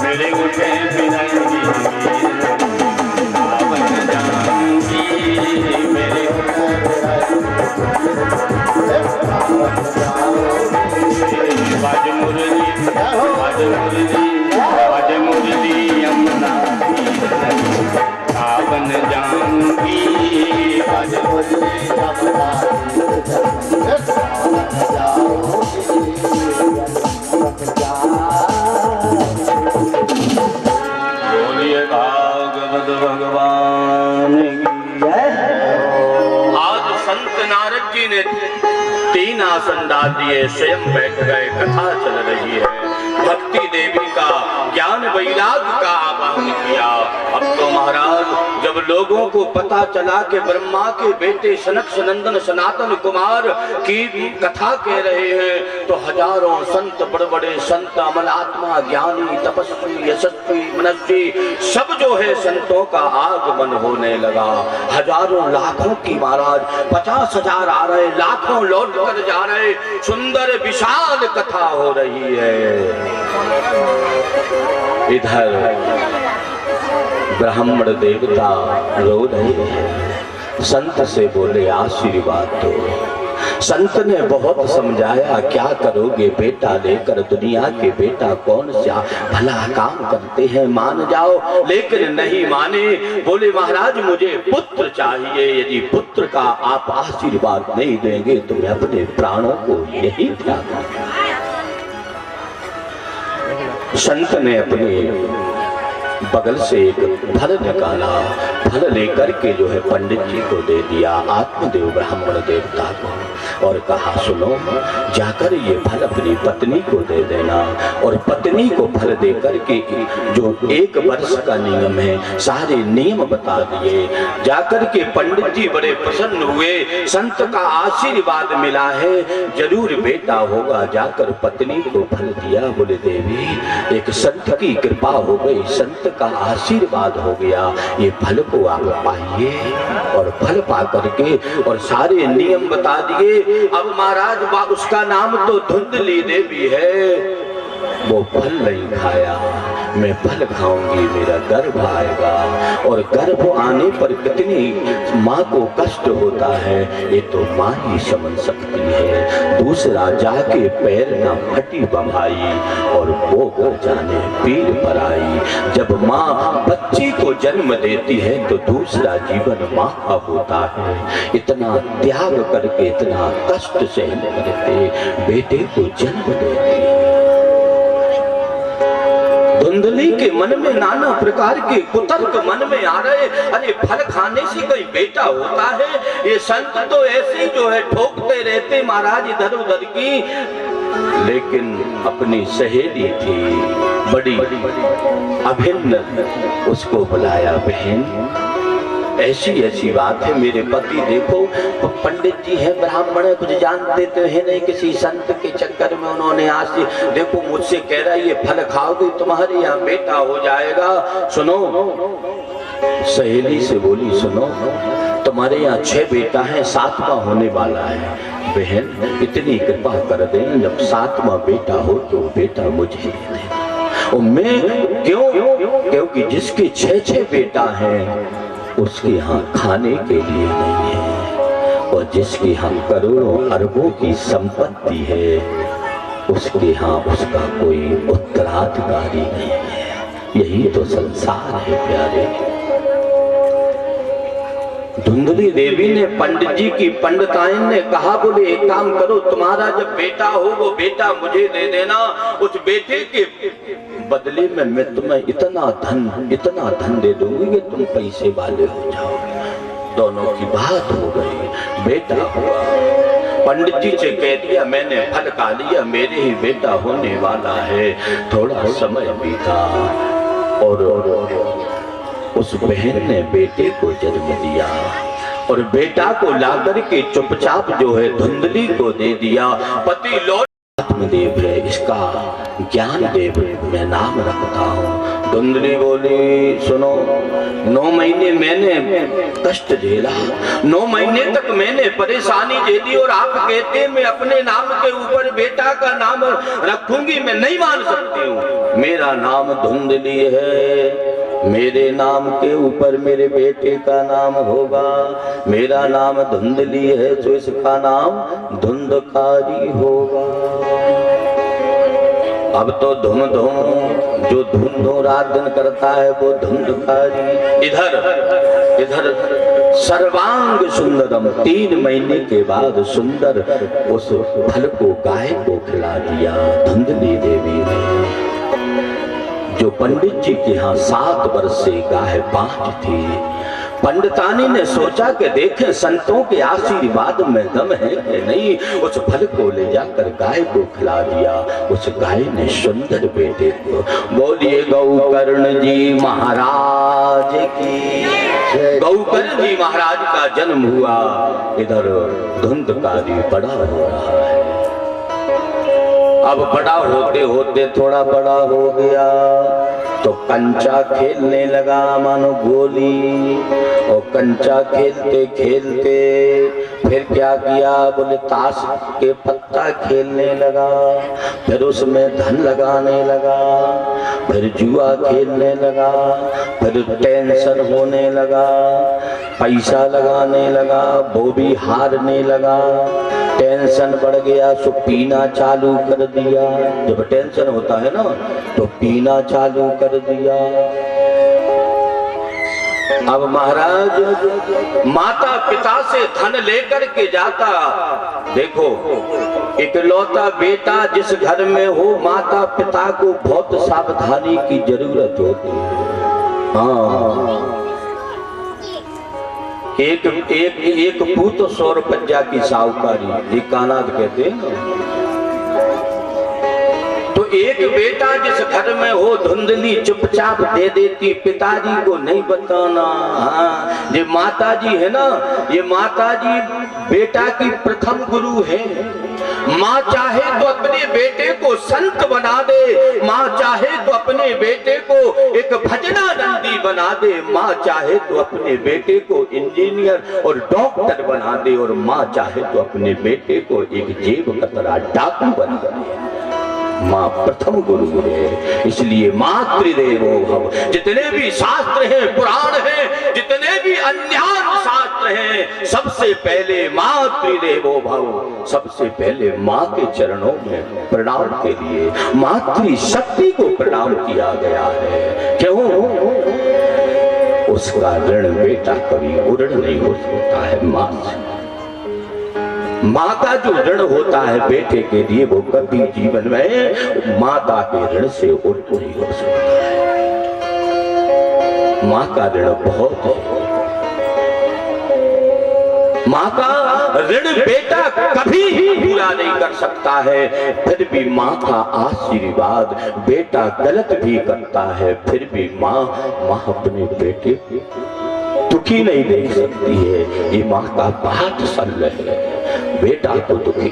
मेरे उठे फिरंगी बन जाऊंगी। मेरे बाज मुरली यमुना बन जाऊंगी। बाज मुरली यमुना भागवत भगवान की जय। आज संत नारद जी ने 3 आसन डाल दिए, स्वयं बैठ गए, कथा चल रही है। भक्ति देवी का ज्ञान वैराग्य का आवाहन किया। अब तो महाराज जब लोगों को पता चला कि ब्रह्मा के बेटे सनक सनंदन सनातन कुमार की कथा कह रहे हैं, तो हजारों संत, बड़े बड़े संत, अमलात्मा, ज्ञानी, तपस्वी, यशस्वी, मनस्वी, सब जो है संतों का आगमन होने लगा। हजारों लाखों की महाराज 50,000 आ रहे, लाखों लौट कर जा रहे। सुंदर विशाल कथा हो रही है। इधर ब्राह्मण देवता रो रहे हैं। संत से बोले आशीर्वाद दो। संत ने बहुत समझाया, क्या करोगे बेटा लेकर, दुनिया के बेटा कौन सा भला काम करते हैं, मान जाओ। लेकिन नहीं माने, बोले महाराज मुझे पुत्र चाहिए, यदि पुत्र का आप आशीर्वाद नहीं देंगे तो मैं अपने प्राणों को यही त्याग दूंगा। संत ने अपने बगल से एक फल निकाला, फल लेकर के जो है पंडित जी को दे दिया, आत्मदेव ब्राह्मण देवता को, और कहा सुनो, जाकर ये फल अपनी पत्नी को दे देना। और पत्नी को फल दे करके जो 1 वर्ष का नियम है सारे नियम बता दिए। जाकर के पंडित जी बड़े प्रसन्न हुए, संत का आशीर्वाद मिला है, जरूर बेटा होगा। जाकर पत्नी को फल दिया। बोले देवी एक संत की कृपा हो गई, संत का आशीर्वाद हो गया, ये फल को आप पाइए। और फल पा करके और सारे नियम बता दिए। अब महाराज उसका नाम तो धुंधली देवी है, वो फल नहीं खाया, मैं फल खाऊंगी मेरा गर्भ आएगा। और गर्भ आने पर कितनी माँ को कष्ट होता है ये तो माँ ही समझ सकती है। दूसरा जाके पैर ना फटी बंधाई और वो घर जाने पीर पर आई। जब माँ बच्ची को जन्म देती है तो दूसरा जीवन माँ का होता है। इतना त्याग करके, इतना कष्ट सहन करके बेटे को जन्म देती है। धुंधली के मन में नाना प्रकार के कुतर्क मन में आ रहे, अरे फल खाने से कोई बेटा होता है। ये संत तो ऐसे जो है ठोकते रहते महाराज इधर उधर की। लेकिन अपनी सहेली थी बड़ी अभिन्न, उसको बुलाया, बहन ऐसी ऐसी बात है, मेरे पति देखो पंडित जी हैं, ब्राह्मण है, कुछ जानते तो है नहीं, किसी संत के चक्कर में उन्होंने आज देखो मुझसे कह रहा है ये फल खाओगे तुम्हारे यहाँ बेटा हो जाएगा। सुनो, सहेली से बोली सुनो, तुम्हारे यहाँ 6 बेटा है, 7वां होने वाला है, बहन इतनी कृपा कर दें, जब 7वां बेटा हो तो बेटा मुझे दे देना। और मैं क्यों? क्योंकि जिसके 6 बेटा हैं उसके यहाँ खाने के लिए नहीं है, और जिसके यहाँ करोड़ों अरबों की संपत्ति है उसके यहाँ उसका कोई उत्तराधिकारी नहीं है। यही तो संसार है प्यारे। धुंधली देवी ने पंडित जी की पंडिताइन ने कहा, बोले एक काम करो, तुम्हारा जब बेटा हो वो बेटा मुझे दे देना, उस बेटे के बदले में मैं तुम्हें इतना धन दे दूंगी कि तुम पैसे वाले हो जाओगे। दोनों की बात हो गई, बेटा हुआ। पंडित जी से कह दिया मैंने फल खा लिया, मेरे ही बेटा होने वाला है। थोड़ा समय बीता और उस बहन ने बेटे को जन्म दिया, और बेटा को लाकर के चुपचाप जो है धुंधली को दे दिया। पति लौट आत्मदेव है, इसका ज्ञान देव मैं नाम रखता हूँ। धुंधली बोली सुनो, 9 महीने मैंने कष्ट झेला, 9 महीने तक मैंने परेशानी झेली, और आप कहते मैं अपने नाम के ऊपर बेटा का नाम रखूंगी, मैं नहीं मान सकती हूँ। मेरा नाम धुंधली है, मेरे नाम के ऊपर मेरे बेटे का नाम होगा। मेरा नाम धुंधली है तो इसका नाम धुंधकारी होगा। अब तो धुम जो धुंधो रात दिन करता है वो धुंधकारी। इधर सर्वांग सुंदरम, 3 महीने के बाद सुंदर उस फल को गाय को खिला दिया धुंधली देवी ने। जो पंडित जी के यहाँ 7 वर्ष से गाय बांझ थी, पंडितानी ने सोचा कि देखें संतों के आशीर्वाद में दम है कि नहीं। उस फल को ले जाकर गाय को खिला दिया। उस गाय ने सुंदर बेटे को, बोलिए गौकर्ण जी महाराज की। गौकर्ण जी महाराज का जन्म हुआ। इधर धुंधकारी बड़ा हो रहा है। अब बड़ा होते होते थोड़ा बड़ा हो गया, तो कंचा खेलने लगा मानो गोली, और कंचा खेलते खेलते फिर क्या किया, बोले ताश के पत्ता खेलने लगा, फिर उसमें धन लगाने लगा, फिर जुआ खेलने लगा, फिर टेंशन होने लगा, पैसा लगाने लगा, वो भी हारने लगा, टेंशन बढ़ गया सो पीना चालू कर दिया। जब टेंशन होता है ना तो पीना चालू कर दिया। अब महाराज माता पिता से धन लेकर के जाता, देखो इकलौता बेटा जिस घर में हो माता पिता को बहुत सावधानी की जरूरत होती है। हाँ, एक पूत 100 रुपया की साहूकारी, एक कानाद कहते हैं। तो एक बेटा जिस घर में हो धुंधली चुपचाप दे देती, पिताजी को नहीं बताना। हाँ, ये माता जी है ना, ये माता जी बेटा की प्रथम गुरु है। माँ चाहे तो अपने बेटे को संत बना दे, माँ चाहे तो अपने बेटे को एक भजनानंदी बना दे, माँ चाहे तो अपने बेटे को इंजीनियर और डॉक्टर बना दे, और माँ चाहे तो अपने बेटे को एक जेब कतरा डाकू बना दे। माँ प्रथम गुरु है, इसलिए मातृदेवो भव। जितने भी शास्त्र हैं, पुराण हैं, जितने भी अन्य शास्त्र हैं, सबसे पहले मातृदेवो भव, सबसे पहले माँ के चरणों में प्रणाम के लिए मातृ शक्ति को प्रणाम किया गया है। क्यों? उसका ऋण बेटा कभी उऋण नहीं हो सकता है। माँ माँ का जो ऋण होता है बेटे के लिए, वो कभी जीवन में माता के ऋण से उल्ट नहीं हो सकता है। माँ का ऋण बहुत है। माँ का ऋण बेटा कभी पूरा नहीं कर सकता है। फिर भी माँ का आशीर्वाद, बेटा गलत भी करता है फिर भी माँ अपने बेटे दुखी नहीं देख सकती है। ये माँ का बात सल है। बेटा को दुखी,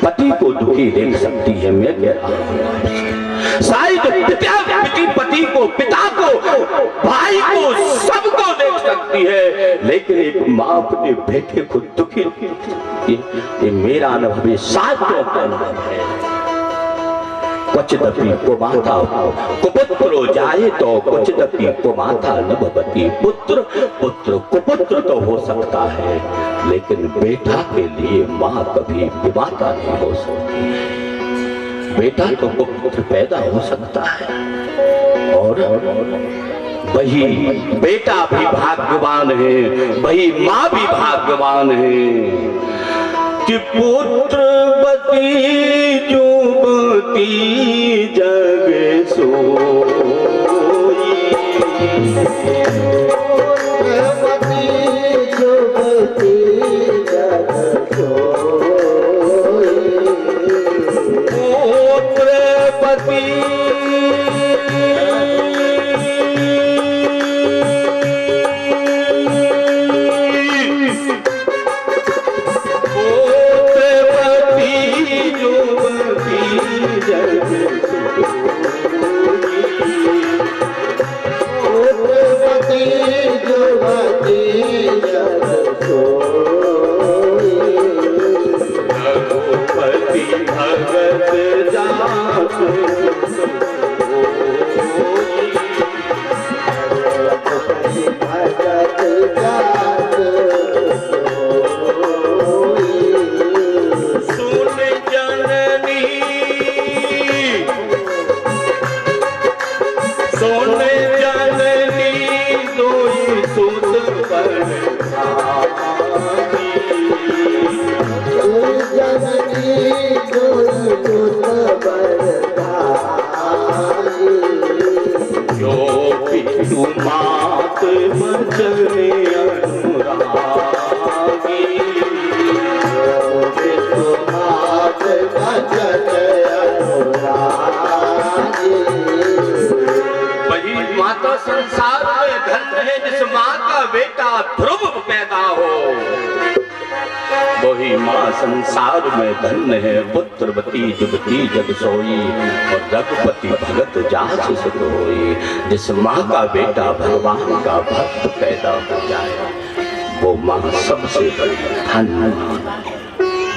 पति को दुखी देख सकती है। मैं कह रहा हूँ शायद पति को, पिता को, भाई को, सबको देख सकती है, लेकिन एक माँ अपने बेटे को दुखी, ये मेरा अनुभव है, शायद का अनुभव है। क्वचिदपि कुमाता कुपुत्रो जायेतो क्वचिदपि कुमाता न भवति। पुत्र कुपुत्र तो हो सकता है, लेकिन बेटा के लिए माँ कभी विमाता नहीं हो सकती। बेटा तो कुपुत्र पैदा हो सकता है, और वही बेटा भी भाग्यवान है, वही माँ भी भाग्यवान है कि पुत्रवती जुबती जग सोई। पुत्रवती जुबती जग सोई। पुत्रवती संसार में धन है जिस माँ का बेटा ध्रुव पैदा हो, वही माँ संसार में धन्य है, पुत्रवती जुगती जग सोई, और रघुपति भगत जास सुत होई। जिस माँ का बेटा भगवान का भक्त पैदा हो जाए, वो माँ सबसे बड़ी धन्य,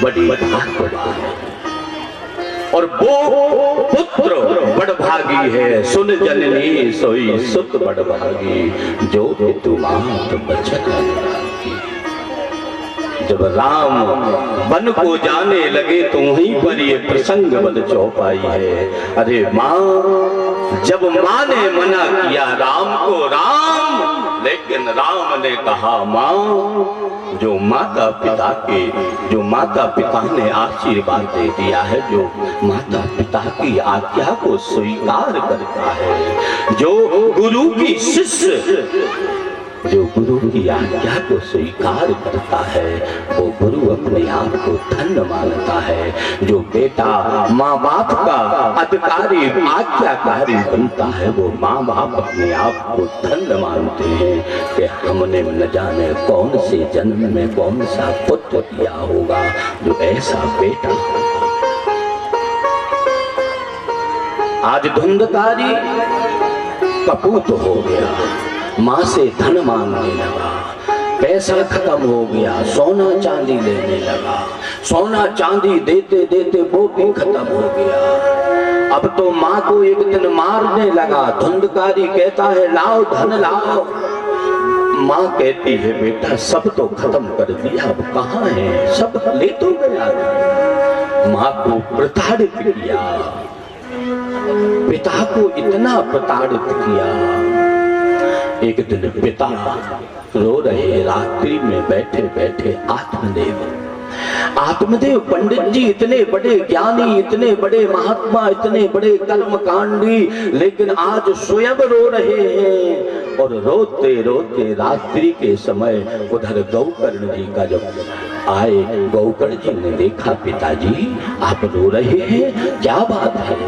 बड़ी भाग्यवान है। और वो पुत्र बड़भागी है, सुन जननी सोई सुत बड़भागी, जो पितु मात बचन। जब राम वन को जाने लगे तो वहीं पर ये प्रसंग बद चौपाई है। अरे माँ, जब माँ ने मना किया राम को राम, लेकिन राम ने कहा माँ, जो माता पिता ने आशीर्वाद दे दिया है, जो माता पिता की आज्ञा को स्वीकार करता है, जो गुरु की शिष्य जो गुरु की आज्ञा को स्वीकार करता है, वो गुरु अपने आप को धन्य मानता है। जो बेटा माँ बाप का अधिकारी आज्ञाकारी बनता है, वो माँ बाप अपने आप को धन्य मानते हैं कि हमने न जाने कौन से जन्म में कौन सा पुत्र दिया होगा जो ऐसा बेटा। आज धुंधकारी कपूत हो गया, माँ से धन मांगने लगा, पैसा खत्म हो गया, सोना चांदी लेने लगा, सोना चांदी देते देते वो भी खत्म हो गया। अब तो माँ को एक दिन मारने लगा। धुंधकारी कहता है लाओ धन लाओ। माँ कहती है बेटा सब तो खत्म कर दिया, अब कहाँ है, सब ले तो गया। माँ को प्रताड़ित किया, पिता को इतना प्रताड़ित किया। एक दिन पिता रो रहे, रात्रि में बैठे बैठे आत्मदेव पंडित जी इतने बड़े ज्ञानी, इतने बड़े महात्मा, इतने बड़े कर्मकांडी, लेकिन आज स्वयं रो रहे हैं। और रोते रोते रात्रि के समय उधर गौकर्ण जी का जब आए, गौकर्ण जी ने देखा पिताजी आप रो रहे हैं, क्या बात है।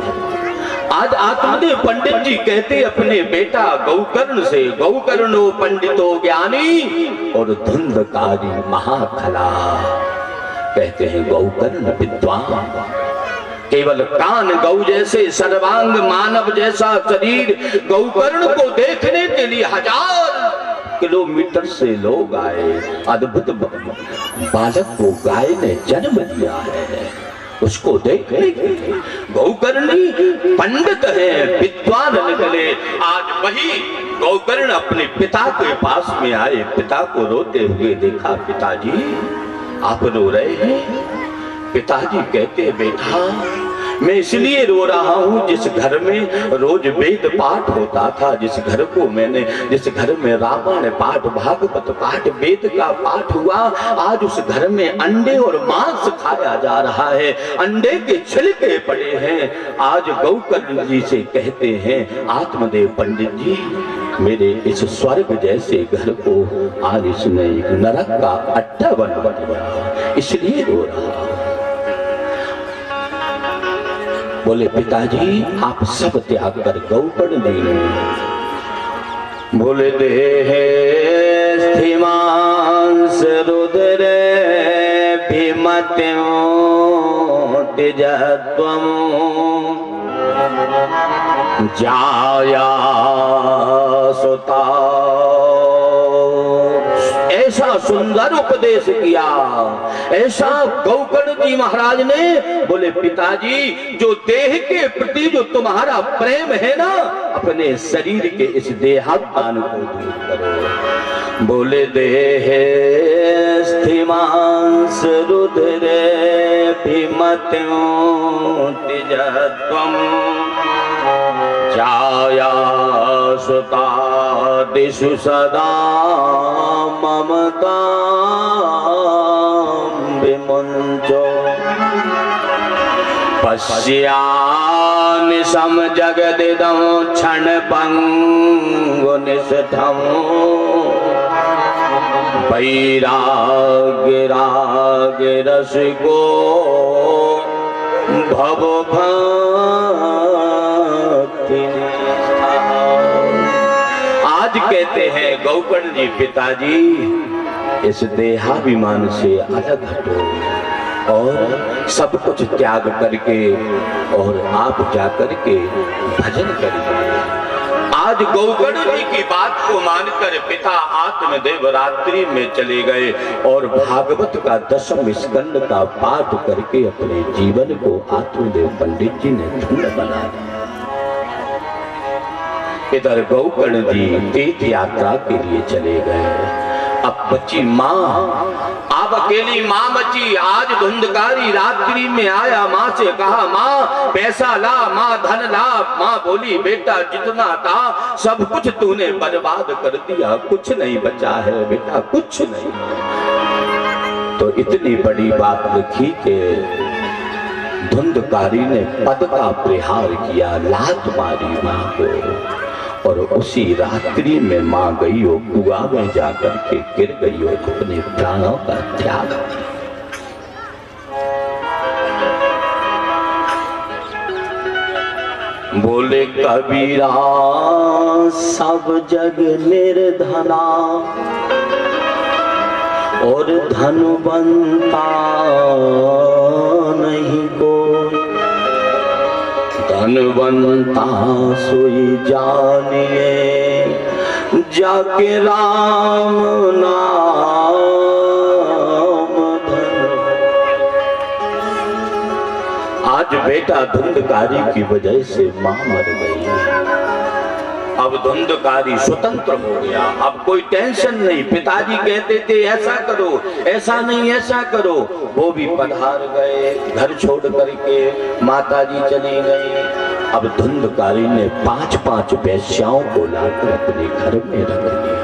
आज आत्मदेव पंडित जी कहते अपने बेटा गौकर्ण से, गौकर्णो पंडितो ज्ञानी और धुंधकारी महाखला। कहते हैं गौकर्ण विद्वान, केवल कान गौ जैसे, सर्वांग मानव जैसा शरीर। गौकर्ण को देखने के लिए 1000 किलोमीटर से लोग आए। अद्भुत बालक को गाय ने जन्म दिया है, उसको देखने के लिए गौकर्णी पंडित है, विद्वान निकले। आज वही गौकर्ण अपने पिता के पास में आए, पिता को रोते हुए देखा। पिताजी आप रो रहे हैं। पिताजी कहते बेटा मैं इसलिए रो रहा हूँ, जिस घर में रोज वेद पाठ होता था, जिस घर में रामायण पाठ, भागवत पाठ, वेद का पाठ हुआ, आज उस घर में अंडे और मांस खाया जा रहा है, अंडे के छिलके पड़े हैं। आज गौकर्ण जी से कहते हैं आत्मदेव पंडित जी, मेरे इस स्वर्ग जैसे घर को आज इसने एक नरक का अड्डा बना दिया, इसलिए रो रहा हूं। बोले पिताजी आप सब त्याग कर गौकर्ण जी ने बोले देहे स्थिमांस रुद्र भीमत्यो तिजत्वम जाया सुता। ऐसा सुंदर उपदेश किया, ऐसा गौकर्ण जी महाराज ने। बोले पिताजी जो देह के प्रति जो तुम्हारा प्रेम है ना, अपने शरीर के इस देहाभिमान को दूर करो। बोले देह स्थिमांस रुद्र भीमत्यो तिजत्वम जाया सुता दिशु सदा ममता विमुंचो पश्यामि सम जगदिदं क्षण पंगु निष्ठं वैराग्य राग रसिको भव आज कहते हैं गौकर्ण जी पिताजी इस देहाभिमान से अलग हटो और सब कुछ त्याग करके और आप जाकर के भजन करिए। आज गौकर्ण जी की बात को मानकर पिता आत्मदेव रात्रि में चले गए और भागवत का 10वें स्कंद का पाठ करके अपने जीवन को आत्मदेव पंडित जी ने धन्य बना दिया। इधर गौकर्ण जी तीर्थ यात्रा के लिए चले गए। अब बच्ची माँ, अब अकेली माँ बची। आज धुंधकारी रात्रि में आया, माँ से कहा माँ पैसा ला, माँ धन ला। माँ बोली बेटा जितना था सब कुछ तूने बर्बाद कर दिया, कुछ नहीं बचा है बेटा, कुछ नहीं। तो इतनी बड़ी बात लिखी कि धुंधकारी ने पद का प्रहार किया, लात मारी माँ को और उसी रात्रि में मां गई और कुआं में जाकर के गिर गई और अपने प्राणों का त्याग किया। बोले कबीरा सब जग निर्धना और धनवंता नहीं कोई, धनवंता सोई जानिए जाके राम नाम धन। आज बेटा धुंधकारी की वजह से मां मर गई। अब धुंधकारी स्वतंत्र हो गया, अब कोई टेंशन नहीं। पिताजी कहते थे ऐसा करो, ऐसा नहीं ऐसा करो, वो भी पधार गए घर छोड़ करके, माताजी चली गई। अब धुंधकारी ने 5-5 वेश्याओं को लाकर अपने घर में रख लिया।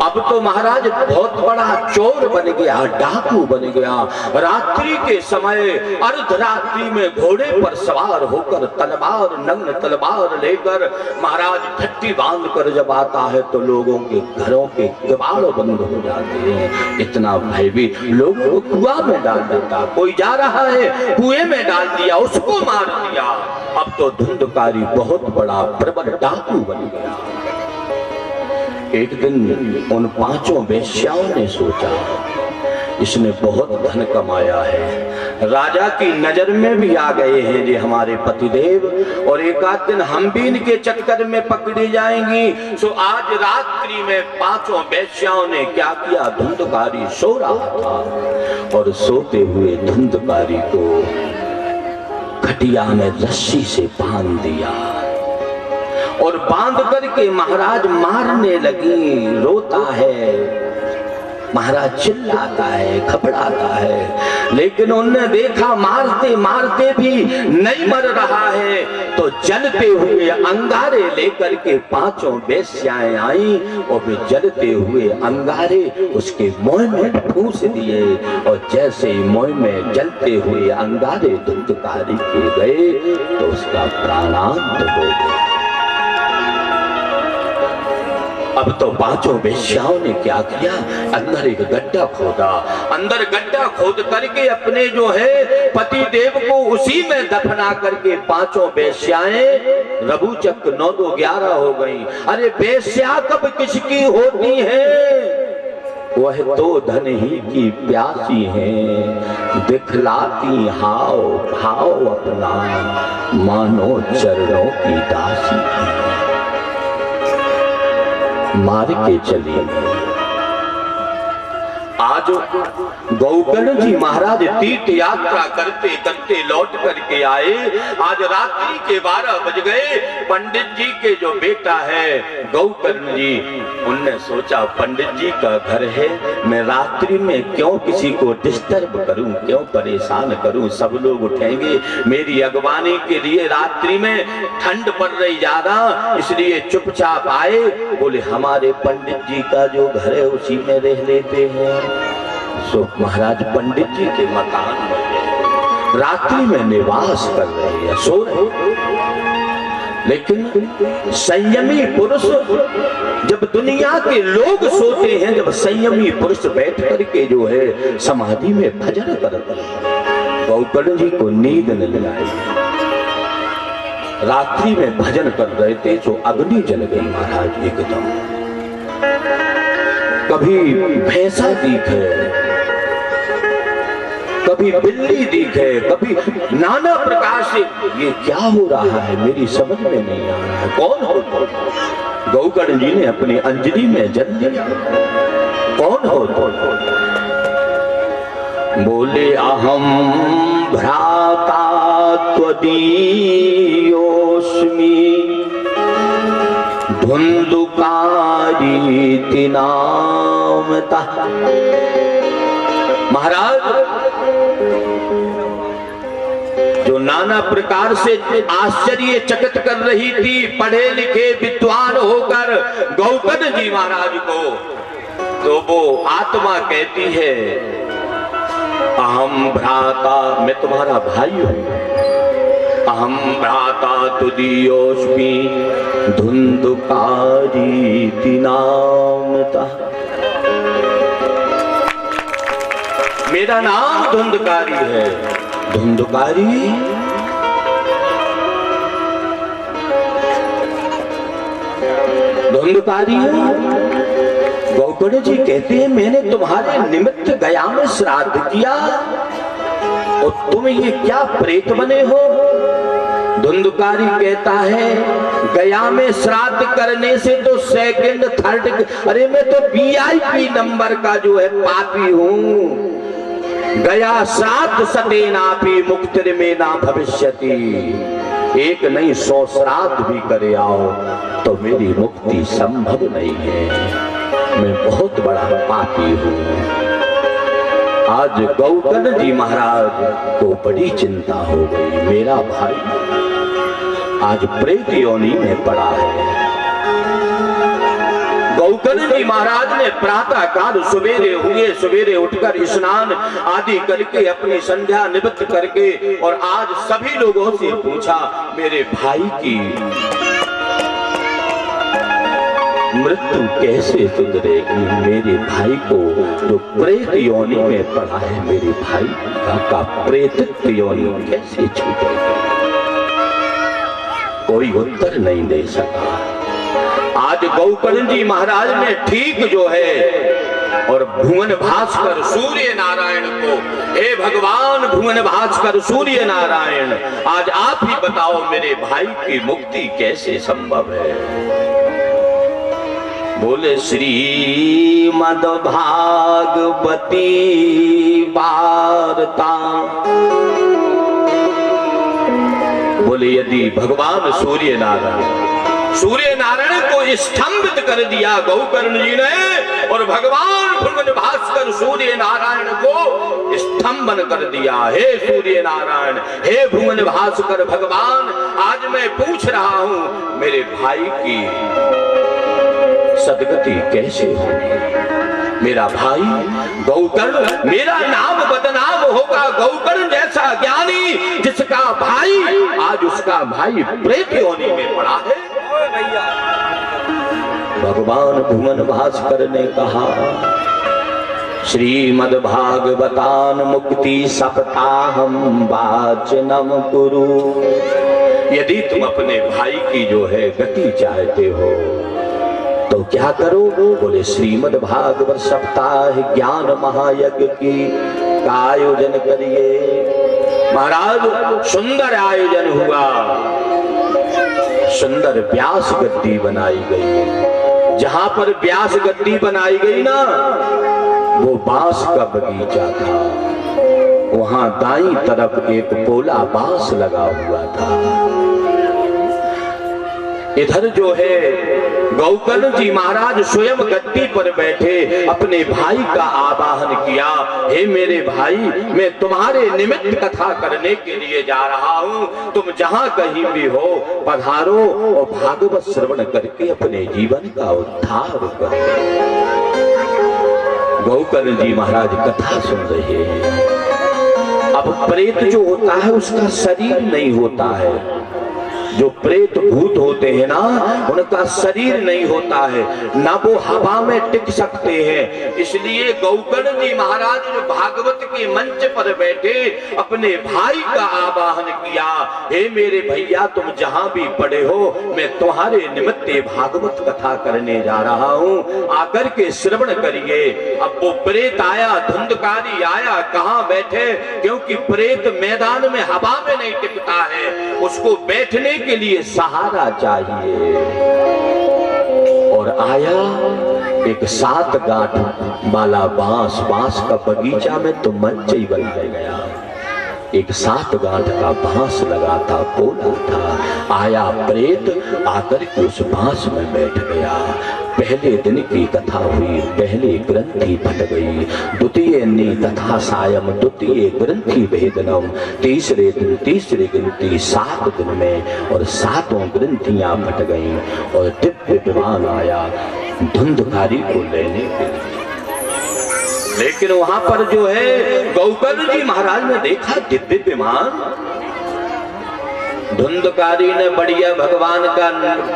अब तो महाराज बहुत बड़ा चोर बन गया, डाकू बन गया। रात्रि के समय अर्धरात्रि में घोड़े पर सवार होकर तलवार, नग्न तलवार लेकर महाराज ठट्टी बांध कर जब आता है तो लोगों के घरों के किवाड़ बंद हो जाते हैं। इतना भयभीत, लोगों को कुआं में डाल देता, कोई जा रहा है कुएं में डाल दिया, उसको मार दिया। अब तो धुंधकारी बहुत बड़ा प्रबल डाकू बन गया। एक दिन उन 5 वेश्याओं ने सोचा इसने बहुत धन कमाया है, राजा की नजर में भी आ गए हैं ये हमारे पतिदेव, और एक आध दिन हम भी इनके चक्कर में पकड़ी जाएंगी। सो आज रात्रि में 5 वेश्याओं ने क्या किया, धुंधकारी सो रहा था और सोते हुए धुंधकारी को खटिया में रस्सी से बांध दिया और बांध करके महाराज मारने लगी। रोता है महाराज, चिल्लाता है, घबराता है, लेकिन उनने देखा मारते मारते भी नहीं मर रहा है। तो जलते हुए अंगारे लेकर के 5 वेश्याएं आई और वे जलते हुए अंगारे उसके मुंह में ठूस दिए और जैसे ही मुंह में जलते हुए अंगारे धुंधकारी के गए तो उसका प्राणांत हो गया। अब तो 5 वेश्याओं ने क्या किया, अंदर एक गड्ढा खोदा, अंदर गड्ढा खोद करके अपने जो है पति देव को उसी में दफना करके 5 वेश्याएं रबूचक 9-2-11 हो गई। अरे वेश्या कब किसकी होती है, वह तो धन ही की प्यासी है, दिखलाती हाव भाव अपना, मानो चरणों की दासी है। मार के चली। आज गौकर्ण जी महाराज तीर्थ यात्रा करते करते लौट करके आए। आज रात्रि के 12 बज गए। पंडित जी के जो बेटा है गौकर्ण जी, उनने सोचा पंडित जी का घर है, मैं रात्रि में क्यों किसी को डिस्टर्ब करूं, क्यों परेशान करूं, सब लोग उठेंगे। मेरी अगवानी के लिए रात्रि में ठंड पड़ रही ज्यादा, इसलिए चुपचाप आए। बोले हमारे पंडित जी का जो घर है उसी में रह लेते हैं। सो महाराज पंडित जी के मकान में गए, रात्रि में निवास कर रहे हैं, सो रहे। लेकिन संयमी पुरुष, जब दुनिया के लोग सोते हैं, जब संयमी पुरुष बैठ करके जो है समाधि में भजन करते हैं, गौकर्ण जी को नींद नहीं आई। रात्रि में भजन कर रहे थे तो अग्नि जल गई महाराज एकदम। कभी भैंसा दिखे, कभी बिल्ली दिखे, कभी नाना प्रकार से। ये क्या हो रहा है मेरी समझ में नहीं आ रहा है। कौन हो तुम? गौकर्ण जी ने अपनी अंजलि में जन्म दिया। कौन हो तुम? बोले अहम भ्राता त्वदीयोऽस्मि धुंधुकारीति नामतः। महाराज, जो नाना प्रकार से आश्चर्यचकित कर रही थी पढ़े लिखे विद्वान होकर गौकर्ण जी महाराज को, तो वो आत्मा कहती है अहम भ्राता, मैं तुम्हारा भाई हूं। अहम भ्राता तुदीयोऽस्मि धुंधुकारीति नामतः। मेरा नाम धुंधकारी है। धुंधकारी? धुंधकारी है? गौकर्ण जी कहते हैं मैंने तुम्हारे निमित्त गया में श्राद्ध किया और तुम ये क्या प्रेत बने हो? धुंधकारी कहता है गया में श्राद्ध करने से तो सेकंड थर्ड, अरे मैं तो VIP नंबर का जो है पापी हूं। गया श्राद्ध सतेनापि मुक्तिर्मे ना भविष्यति। एक नहीं 100 श्राद्ध भी करे आओ तो मेरी मुक्ति संभव नहीं है। मैं बहुत बड़ा पापी हूं। आज गौकर्ण जी महाराज को बड़ी चिंता हो गई। मेरा भाई आज प्रेत योनि में पड़ा है। गौकर्ण जी महाराज ने प्रातः काल सवेरे उठकर स्नान आदि करके अपनी संध्या निवृत्त करके और आज सभी लोगों से पूछा मेरे भाई की मृत्यु कैसे सुधरेगी। मेरे भाई को जो प्रेत योनि में पड़ा है, मेरे भाई का प्रेत योनि कैसे छूटेगी? कोई उत्तर नहीं दे सका। आज गौकर्ण जी महाराज ने ठीक जो है और भुवन भास्कर सूर्य नारायण को, हे भगवान भुवन भास्कर सूर्य नारायण, आज आप ही बताओ मेरे भाई की मुक्ति कैसे संभव है। बोले श्रीमद् भागवती वार्ता। बोले यदि भगवान सूर्य नारायण को स्तंभित कर दिया गौकर्ण जी ने और भगवान भुवन भास्कर सूर्य नारायण को स्तंभन कर दिया। हे सूर्य नारायण, हे भुवन भास्कर भगवान, आज मैं पूछ रहा हूं मेरे भाई की सदगति कैसे होगी। मेरा भाई गौकर्ण, मेरा नाम बदनाम होगा। गौकर्ण जैसा ज्ञानी जिसका भाई, आज उसका भाई प्रेत योनि में पड़ा है। भगवान भुवन भास्कर ने कहा श्रीमद् भागवतान मुक्ति सप्ताहम वाचनम कुरु। यदि तुम अपने भाई की जो है गति चाहते हो तो क्या करो? बोले श्रीमद् भागवत सप्ताह ज्ञान महायज्ञ की का आयोजन करिए। महाराज सुंदर आयोजन हुआ। सुंदर व्यास गद्दी बनाई गई। जहां पर व्यास गद्दी बनाई गई ना, वो बांस का बगीचा था। वहां दाईं तरफ एक पोला बांस लगा हुआ था। इधर जो है गौकर्ण जी महाराज स्वयं गद्दी पर बैठे अपने भाई का आवाहन किया। हे मेरे भाई, मैं तुम्हारे निमित्त कथा करने के लिए जा रहा हूँ। तुम जहाँ कहीं भी हो पधारो और भागवत श्रवण करके अपने जीवन का उद्धार करो। गौकर्ण जी महाराज कथा सुन रहे हैं। अब प्रेत जो होता है उसका शरीर नहीं होता है। जो प्रेत भूत होते हैं ना, उनका शरीर नहीं होता है, ना वो हवा में टिक सकते हैं। इसलिए गौकर्ण जी महाराज जो भागवत के मंच पर बैठे अपने भाई का आवाहन किया। हे मेरे भैया, तुम जहां भी पड़े हो मैं तुम्हारे निमित्त निमित्त भागवत कथा करने जा रहा हूँ, आकर के श्रवण करिए। अब वो प्रेत आया, धुंधकारी आया, कहाँ बैठे, क्योंकि प्रेत मैदान में हवा में नहीं टिकता है, उसको बैठने के लिए सहारा चाहिए। और आया एक 7 गांठ वाला बांस, बांस का बगीचा में तो मंच ही बनाया गया। एक 7 गांठ का बांस लगा था, बोला था। आया प्रेत, आकर के उस बांस में बैठ गया। पहले दिन की कथा हुई, पहले ग्रंथि फट गई। द्वितीय नी तथा सायम, द्वितीय ग्रंथि भेदनम। तीसरे दिन तीसरी ग्रंथि 7 दिन में, और 7वां ग्रंथियां फट गईं। और दिव्य विमान आया धुंधकारी को लेने के लिए। लेकिन वहां पर जो है गौकर्ण जी महाराज ने देखा दिव्य विमान। धुंधकारी ने बढ़िया भगवान का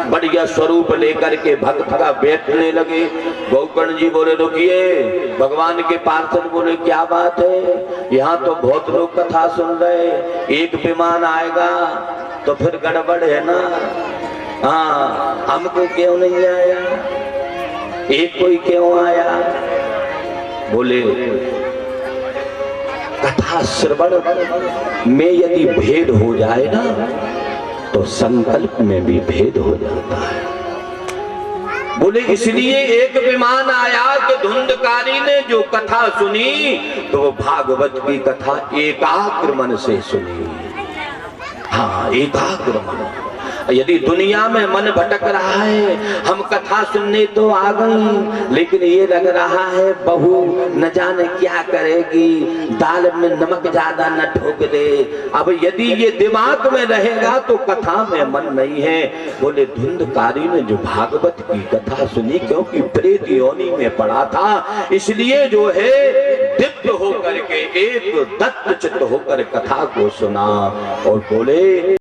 बढ़िया स्वरूप लेकर के भक्त का बैठने लगे। गौकर्ण जी बोले रुकिए। भगवान के पार्षद बोले क्या बात है, यहाँ तो बहुत लोग कथा सुन रहे, एक विमान आएगा तो फिर गड़बड़ है ना। हाँ, हमको क्यों नहीं आया, एक कोई क्यों आया। बोले कथा श्रवण में यदि भेद हो जाए ना, तो संकल्प में भी भेद हो जाता है। बोले इसलिए एक विमान आया कि धुंधकारी ने जो कथा सुनी, तो वो भागवत की कथा एकाग्र मन से सुनी। हाँ, एकाग्र मन। यदि दुनिया में मन भटक रहा है, हम कथा सुनने तो आ गई, लेकिन ये लग रहा है बहू न जाने क्या करेगी, दाल में नमक ज्यादा न ठोक दे। अब यदि ये दिमाग में रहेगा तो कथा में मन नहीं है। बोले धुंधकारी ने जो भागवत की कथा सुनी, क्योंकि प्रेत योनि में पड़ा था, इसलिए जो है दिव्य होकर के एक दत्त चित्त होकर कथा को सुना। और बोले